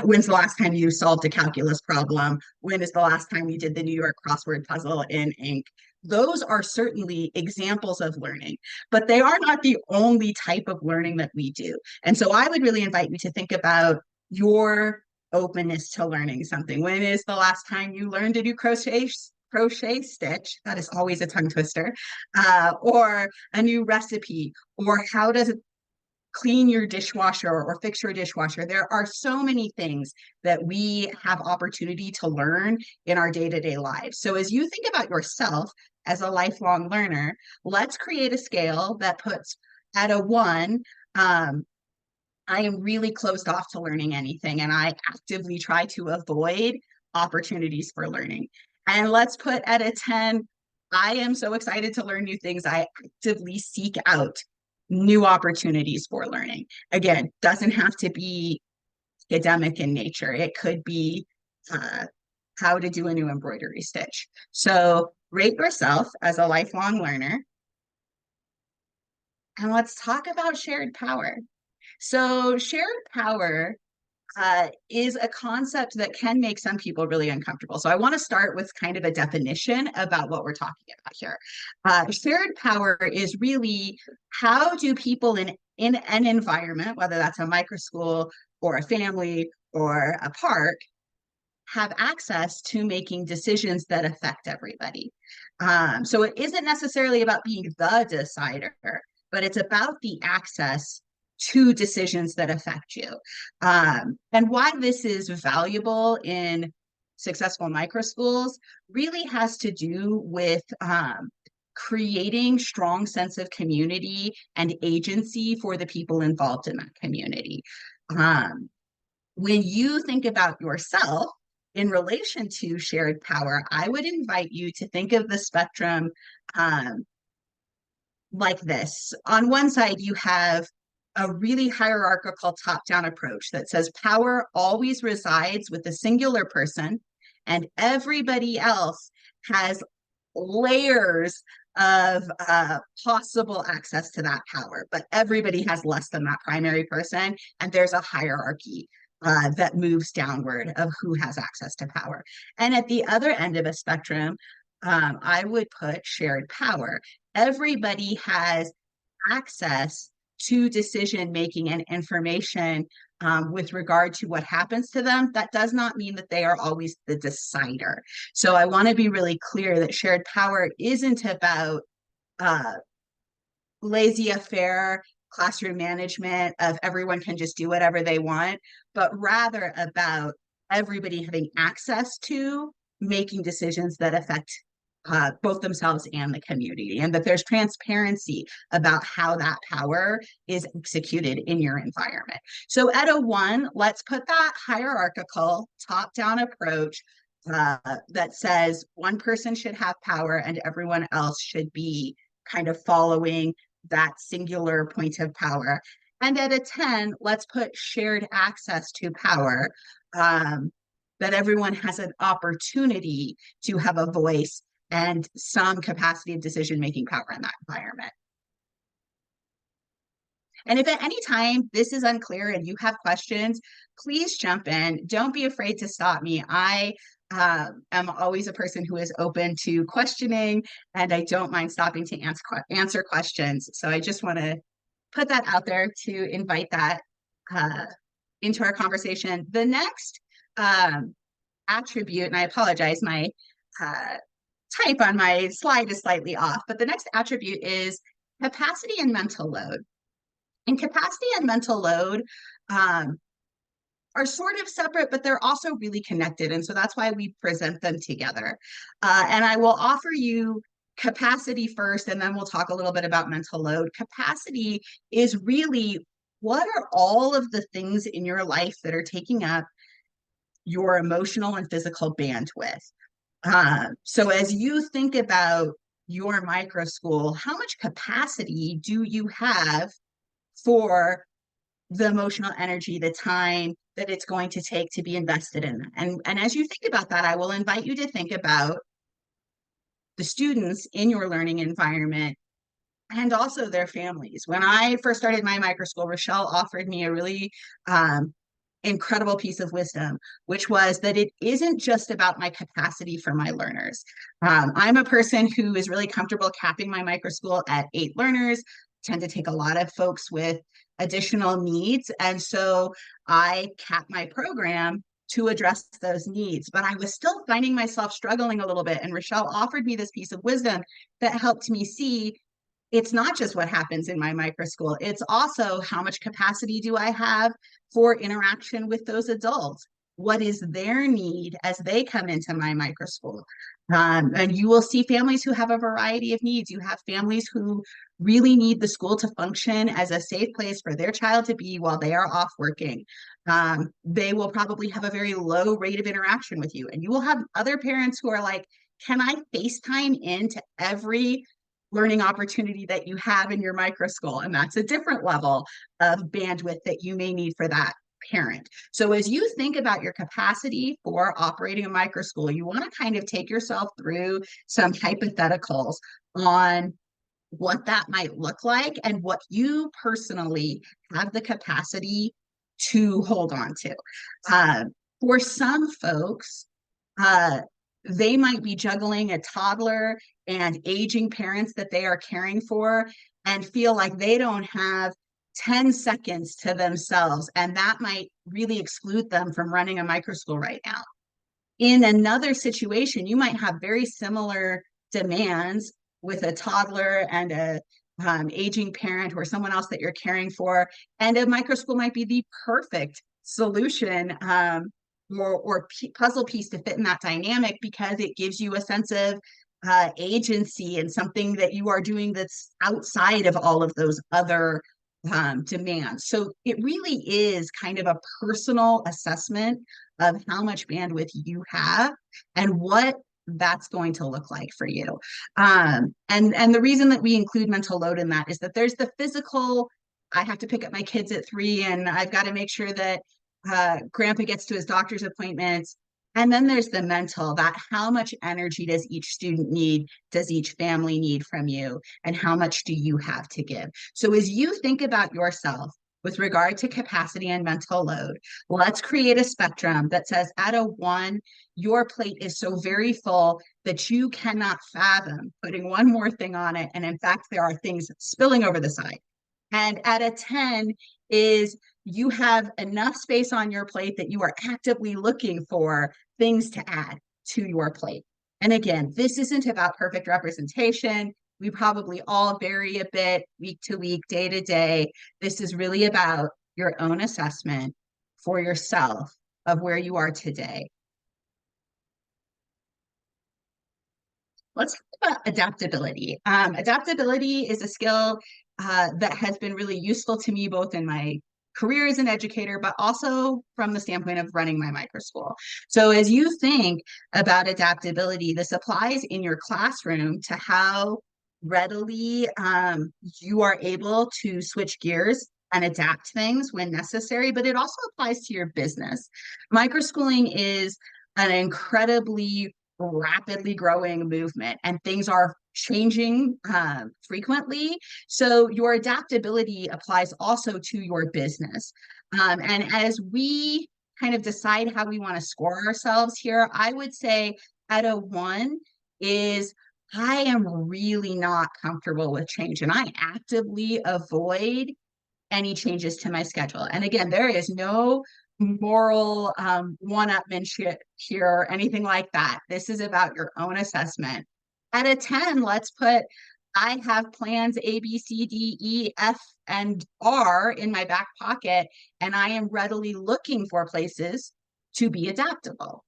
When's the last time you solved a calculus problem? When is the last time you did the New York crossword puzzle in ink? Those are certainly examples of learning, but they are not the only type of learning that we do. And so I would really invite you to think about your openness to learning something. When is the last time you learned to do crochet stitch? That is always a tongue twister. Or a new recipe, or how does it clean your dishwasher or fix your dishwasher. There are so many things that we have opportunity to learn in our day-to-day lives. So as you think about yourself as a lifelong learner, let's create a scale that puts at a 1, I am really closed off to learning anything, and I actively try to avoid opportunities for learning. And let's put at a 10, I am so excited to learn new things. I actively seek out new opportunities for learning. Again, doesn't have to be academic in nature. It could be how to do a new embroidery stitch. So rate yourself as a lifelong learner. And let's talk about shared power. So shared power is a concept that can make some people really uncomfortable. So I want to start with kind of a definition about what we're talking about here. Shared power is really how do people in an environment, whether that's a microschool or a family or a park, have access to making decisions that affect everybody. So it isn't necessarily about being the decider, but it's about the access to decisions that affect you. And why this is valuable in successful microschools really has to do with creating strong sense of community and agency for the people involved in that community. When you think about yourself in relation to shared power, I would invite you to think of the spectrum like this. On one side, you have a really hierarchical top-down approach that says power always resides with a singular person, and everybody else has layers of possible access to that power, but everybody has less than that primary person, and there's a hierarchy that moves downward of who has access to power. And at the other end of a spectrum, I would put shared power. Everybody has access to decision making and information with regard to what happens to them. That does not mean that they are always the decider. So I want to be really clear that shared power isn't about laissez-faire classroom management of everyone can just do whatever they want, but rather about everybody having access to making decisions that affect both themselves and the community, and that there's transparency about how that power is executed in your environment. So at a 1, let's put that hierarchical top-down approach that says one person should have power and everyone else should be kind of following that singular point of power. And at a 10, let's put shared access to power, that everyone has an opportunity to have a voice and some capacity of decision-making power in that environment. And if at any time this is unclear and you have questions, please jump in. Don't be afraid to stop me. I am always a person who is open to questioning, and I don't mind stopping to answer questions. So I just want to put that out there to invite that into our conversation. The next attribute, and I apologize, my type on my slide is slightly off, but the next attribute is capacity and mental load. And capacity and mental load are sort of separate, but they're also really connected. And so that's why we present them together. And I will offer you capacity first, and then we'll talk a little bit about mental load. Capacity is really what are all of the things in your life that are taking up your emotional and physical bandwidth. So as you think about your microschool, how much capacity do you have for the emotional energy, the time that it's going to take to be invested in that? And as you think about that, I will invite you to think about the students in your learning environment and also their families. When I first started my microschool, Rochelle offered me a really incredible piece of wisdom, which was that it isn't just about my capacity for my learners. I'm a person who is really comfortable capping my microschool at 8 learners, tend to take a lot of folks with additional needs. And so I cap my program to address those needs. But I was still finding myself struggling a little bit. And Rochelle offered me this piece of wisdom that helped me see it's not just what happens in my microschool, it's also how much capacity do I have for interaction with those adults? What is their need as they come into my microschool? And you will see families who have a variety of needs. You have families who really need the school to function as a safe place for their child to be while they are off working. They will probably have a very low rate of interaction with you. And you will have other parents who are like, can I FaceTime into every learning opportunity that you have in your microschool? And that's a different level of bandwidth that you may need for that parent. So as you think about your capacity for operating a microschool, you want to kind of take yourself through some hypotheticals on what that might look like and what you personally have the capacity to hold on to. For some folks, they might be juggling a toddler and aging parents that they are caring for and feel like they don't have 10 seconds to themselves. And that might really exclude them from running a microschool right now. In another situation, you might have very similar demands with a toddler and a aging parent or someone else that you're caring for. And a microschool might be the perfect solution or puzzle piece to fit in that dynamic because it gives you a sense of agency and something that you are doing that's outside of all of those other demands. So it really is kind of a personal assessment of how much bandwidth you have and what that's going to look like for you. And the reason that we include mental load in that is that there's the physical, I have to pick up my kids at 3 and I've got to make sure that grandpa gets to his doctor's appointments. And then there's the mental, that how much energy does each student need, does each family need from you, and how much do you have to give? So as you think about yourself with regard to capacity and mental load, let's create a spectrum that says at a 1, your plate is so very full that you cannot fathom putting one more thing on it. And in fact, there are things spilling over the side. And at a 10 is you have enough space on your plate that you are actively looking for things to add to your plate. And again, this isn't about perfect representation. We probably all vary a bit week to week, day to day. This is really about your own assessment for yourself of where you are today. Let's talk about adaptability. Adaptability is a skill that has been really useful to me both in my career as an educator, but also from the standpoint of running my microschool. So as you think about adaptability, this applies in your classroom to how readily you are able to switch gears and adapt things when necessary, but it also applies to your business. Microschooling is an incredibly rapidly growing movement and things are changing frequently. So your adaptability applies also to your business. And as we kind of decide how we want to score ourselves here, I would say at a 1 is I am really not comfortable with change and I actively avoid any changes to my schedule. And again, there is no moral one-upmanship here or anything like that. This is about your own assessment. At a 10, let's put, I have plans A, B, C, D, E, F, and R in my back pocket, and I am readily looking for places to be adaptable.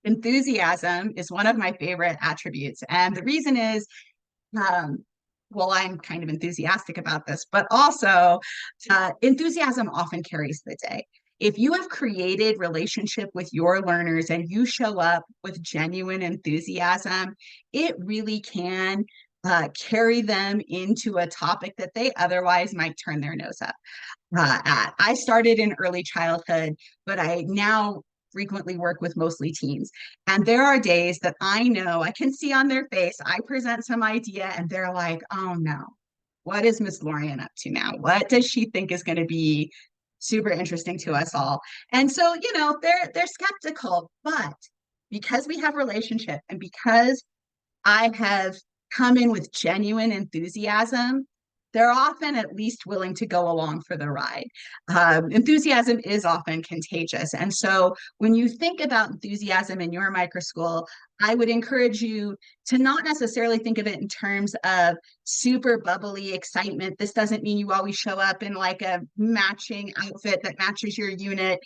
Enthusiasm is one of my favorite attributes. And the reason is, well, I'm kind of enthusiastic about this, but also enthusiasm often carries the day. If you have created relationship with your learners and you show up with genuine enthusiasm, it really can carry them into a topic that they otherwise might turn their nose up at. I started in early childhood, but I now frequently work with mostly teens. And there are days that I know I can see on their face, I present some idea and they're like, oh no, what is Miss Lorian up to now? What does she think is going to be super interesting to us all? And so, you know, they're skeptical, but because we have relationship and because I have come in with genuine enthusiasm, they're often at least willing to go along for the ride. Enthusiasm is often contagious. And so when you think about enthusiasm in your microschool, I would encourage you to not necessarily think of it in terms of super bubbly excitement. This doesn't mean you always show up in like a matching outfit that matches your unit.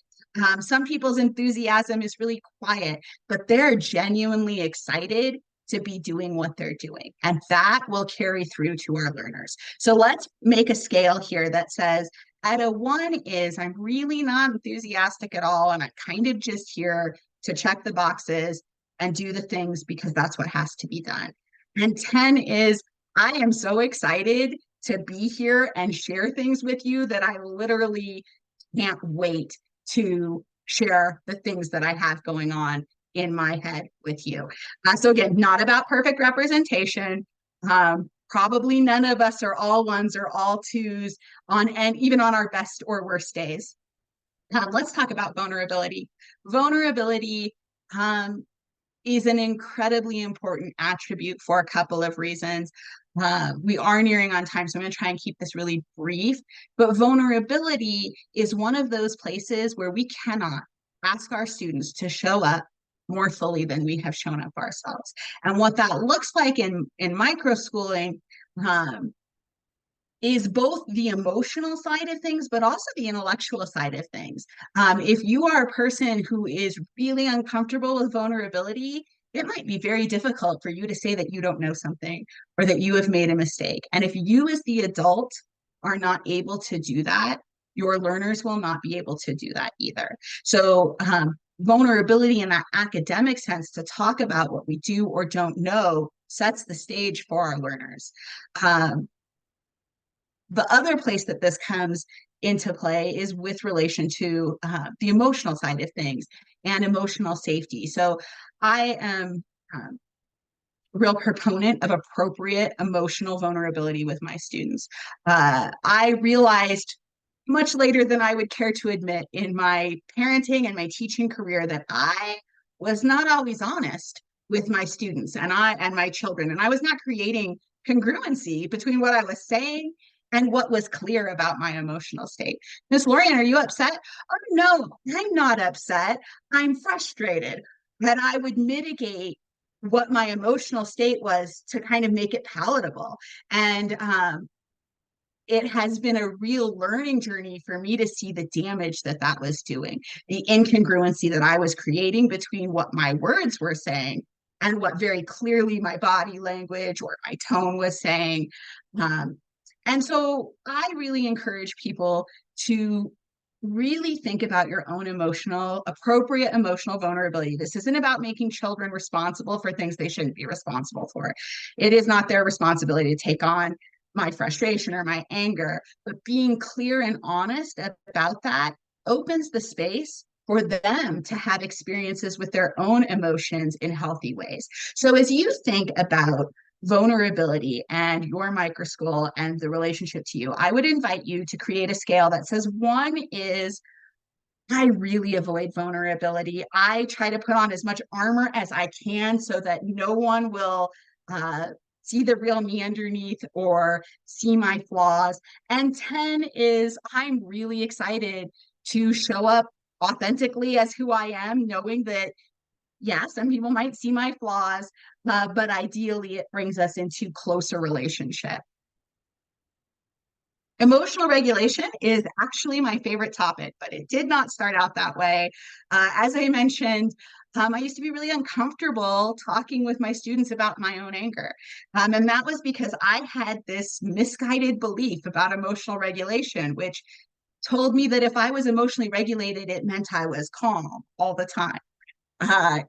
Some people's enthusiasm is really quiet, but they're genuinely excited to be doing what they're doing. And that will carry through to our learners. So let's make a scale here that says at a 1 is I'm really not enthusiastic at all. And I'm kind of just here to check the boxes and do the things because that's what has to be done. And 10 is I am so excited to be here and share things with you that I literally can't wait to share the things that I have going on in my head with you. So again, not about perfect representation. Probably none of us are all 1s or all 2s and even on our best or worst days. Let's talk about vulnerability. Vulnerability is an incredibly important attribute for a couple of reasons. We are nearing on time, so I'm going to try and keep this really brief. But vulnerability is one of those places where we cannot ask our students to show up more fully than we have shown up ourselves. And what that looks like in microschooling is both the emotional side of things, but also the intellectual side of things. If you are a person who is really uncomfortable with vulnerability, it might be very difficult for you to say that you don't know something or that you have made a mistake. And if you as the adult are not able to do that, your learners will not be able to do that either. So vulnerability in that academic sense to talk about what we do or don't know sets the stage for our learners. The other place that this comes into play is with relation to the emotional side of things and emotional safety. So I am a real proponent of appropriate emotional vulnerability with my students. I realized much later than I would care to admit in my parenting and my teaching career that I was not always honest with my students and my children. And I was not creating congruency between what I was saying and what was clear about my emotional state. Miss Lorian, are you upset? Oh, no, I'm not upset. I'm frustrated. That I would mitigate what my emotional state was to kind of make it palatable. And it has been a real learning journey for me to see the damage that that was doing, the incongruency that I was creating between what my words were saying and what very clearly my body language or my tone was saying. And so I really encourage people to really think about your own appropriate emotional vulnerability. This isn't about making children responsible for things they shouldn't be responsible for. It is not their responsibility to take on my frustration or my anger, but being clear and honest about that opens the space for them to have experiences with their own emotions in healthy ways. So as you think about vulnerability and your microschool and the relationship to you, I would invite you to create a scale that says 1 is I really avoid vulnerability. I try to put on as much armor as I can so that no one will see the real me underneath or see my flaws. And 10 is I'm really excited to show up authentically as who I am, knowing that, yeah, some people might see my flaws, but ideally it brings us into closer relationship. Emotional regulation is actually my favorite topic, but it did not start out that way. As I mentioned, I used to be really uncomfortable talking with my students about my own anger. And that was because I had this misguided belief about emotional regulation, which told me that if I was emotionally regulated, it meant I was calm all the time.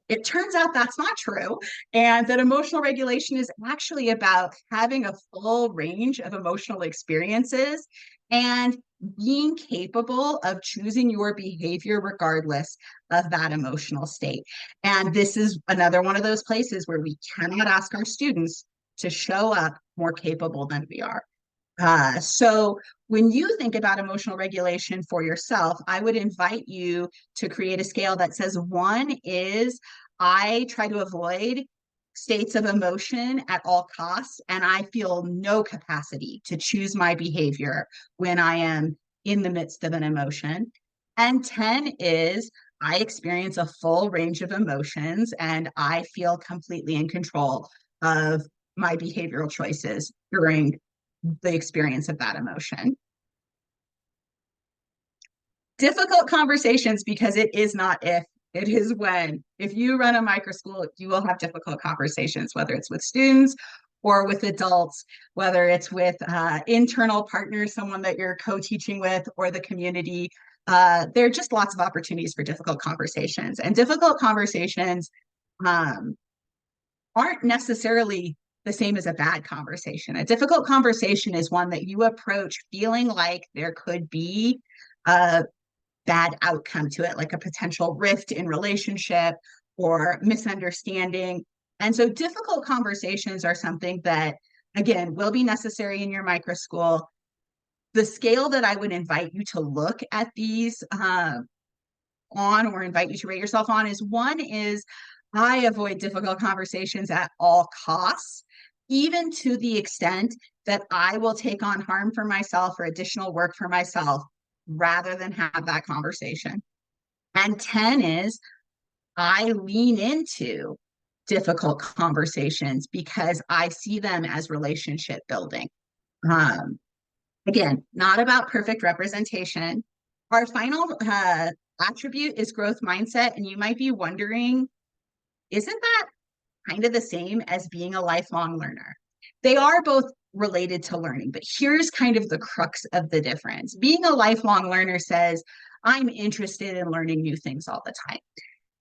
It turns out that's not true, and that emotional regulation is actually about having a full range of emotional experiences and being capable of choosing your behavior regardless of that emotional state. And this is another one of those places where we cannot ask our students to show up more capable than we are. So when you think about emotional regulation for yourself, I would invite you to create a scale that says 1 is I try to avoid states of emotion at all costs, and I feel no capacity to choose my behavior when I am in the midst of an emotion. And 10 is I experience a full range of emotions and I feel completely in control of my behavioral choices during the experience of that emotion. Difficult conversations, because it is not if, it is when. If you run a microschool, you will have difficult conversations, whether it's with students or with adults, whether it's with internal partners, someone that you're co-teaching with, or the community. There are just lots of opportunities for difficult conversations. And difficult conversations aren't necessarily the same as a bad conversation. A difficult conversation is one that you approach feeling like there could be a bad outcome to it, like a potential rift in relationship or misunderstanding. And so difficult conversations are something that, again, will be necessary in your microschool. The scale that I would invite you to look at these on, or invite you to rate yourself on, is 1 is I avoid difficult conversations at all costs, even to the extent that I will take on harm for myself or additional work for myself rather than have that conversation. And 10 is I lean into difficult conversations because I see them as relationship building. Again, not about perfect representation. Our final attribute is growth mindset. And you might be wondering, isn't that kind of the same as being a lifelong learner? They are both related to learning, but here's kind of the crux of the difference. Being a lifelong learner says, I'm interested in learning new things all the time.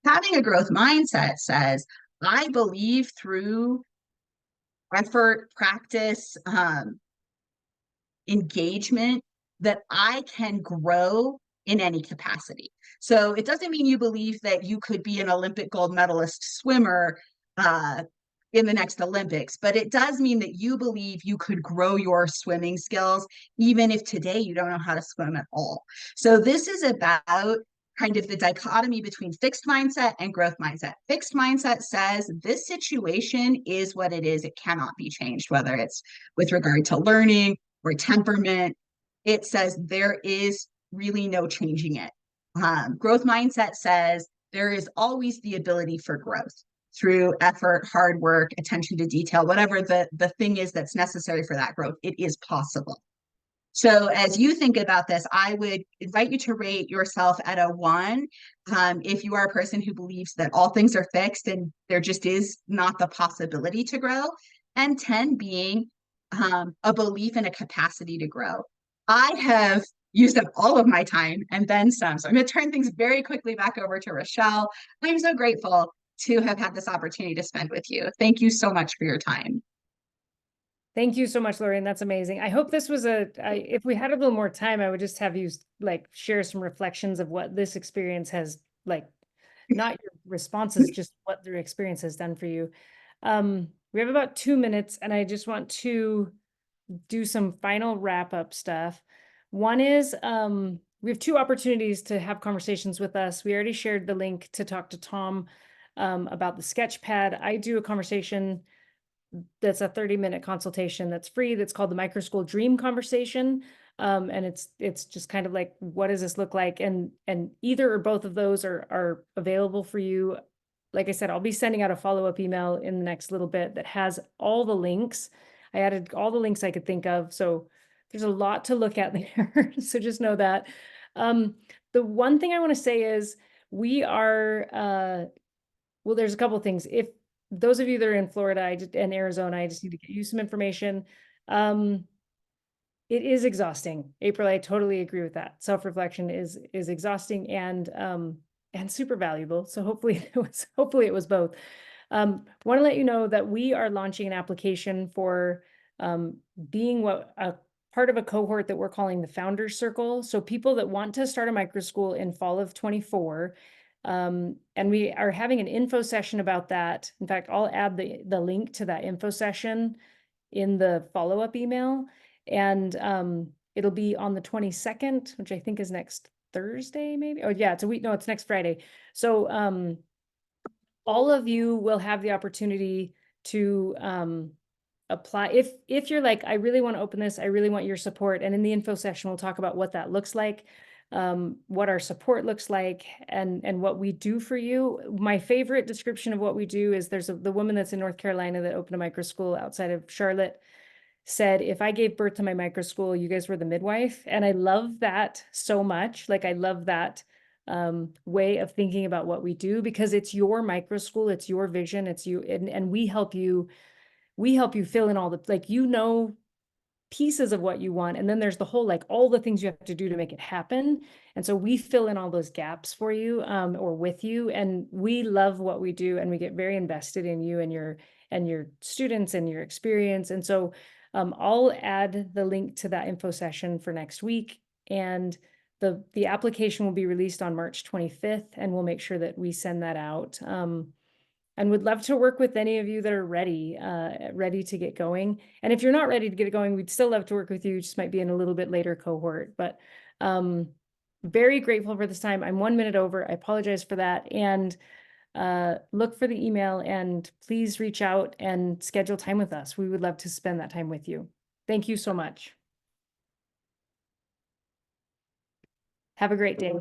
Having a growth mindset says, I believe through effort, practice, engagement, that I can grow in any capacity. So it doesn't mean you believe that you could be an Olympic gold medalist swimmer in the next Olympics, but it does mean that you believe you could grow your swimming skills, even if today you don't know how to swim at all. So this is about kind of the dichotomy between fixed mindset and growth mindset. Fixed mindset says this situation is what it is. It cannot be changed, whether it's with regard to learning or temperament. It says there is really no changing it. Growth mindset says there is always the ability for growth through effort, hard work, attention to detail, whatever the thing is that's necessary for that growth. It is possible. So as you think about this, I would invite you to rate yourself at a 1 if you are a person who believes that all things are fixed and there just is not the possibility to grow, and 10 being a belief in a capacity to grow. I have used up all of my time and then some. So I'm going to turn things very quickly back over to Rochelle. I'm so grateful to have had this opportunity to spend with you. Thank you so much for your time. Thank you so much, Lorraine. That's amazing. I hope this was if we had a little more time, I would just have you like share some reflections of what this experience has, like, not your responses, just what the experience has done for you. We have about 2 minutes and I just want to do some final wrap up stuff. One is, we have 2 opportunities to have conversations with us. We already shared the link to talk to Tom about the Sketchpad. I do a conversation that's a 30-minute consultation that's free, that's called the Microschool Dream Conversation. And it's just kind of like, what does this look like? And either or both of those are available for you. Like I said, I'll be sending out a follow-up email in the next little bit that has all the links. I added all the links I could think of. So there's a lot to look at there. So just know that. The one thing I want to say is we are, well, there's a couple of things. If those of you that are in Florida and Arizona, I just need to get you some information. It is exhausting. April, I totally agree with that. Self-reflection is exhausting and super valuable. So hopefully it was both. Want to let you know that we are launching an application for being what part of a cohort that we're calling the Founders Circle. So people that want to start a micro school in fall of 24. And we are having an info session about that. In fact, I'll add the link to that info session in the follow-up email. And it'll be on the 22nd, which I think is next Thursday, maybe. Oh yeah, it's a week. No, it's next Friday. So all of you will have the opportunity to apply. If you're like, I really want to open this, I really want your support. And in the info session, we'll talk about what that looks like, what our support looks like, and what we do for you. My favorite description of what we do is the woman that's in North Carolina that opened a micro school outside of Charlotte said, if I gave birth to my micro school, you guys were the midwife. And I love that so much. Like, I love that way of thinking about what we do, because it's your micro school, it's your vision, it's you, and we help you fill in all the, like, pieces of what you want. And then there's the whole, like, all the things you have to do to make it happen. And so we fill in all those gaps for you, or with you. And we love what we do, and we get very invested in you and your students and your experience. And so I'll add the link to that info session for next week. And the application will be released on March 25th, and we'll make sure that we send that out. And would love to work with any of you that are ready to get going. And if you're not ready to get going, we'd still love to work with you. Just might be in a little bit later cohort, but very grateful for this time. I'm 1 minute over. I apologize for that. And look for the email, and please reach out and schedule time with us. We would love to spend that time with you. Thank you so much. Have a great day.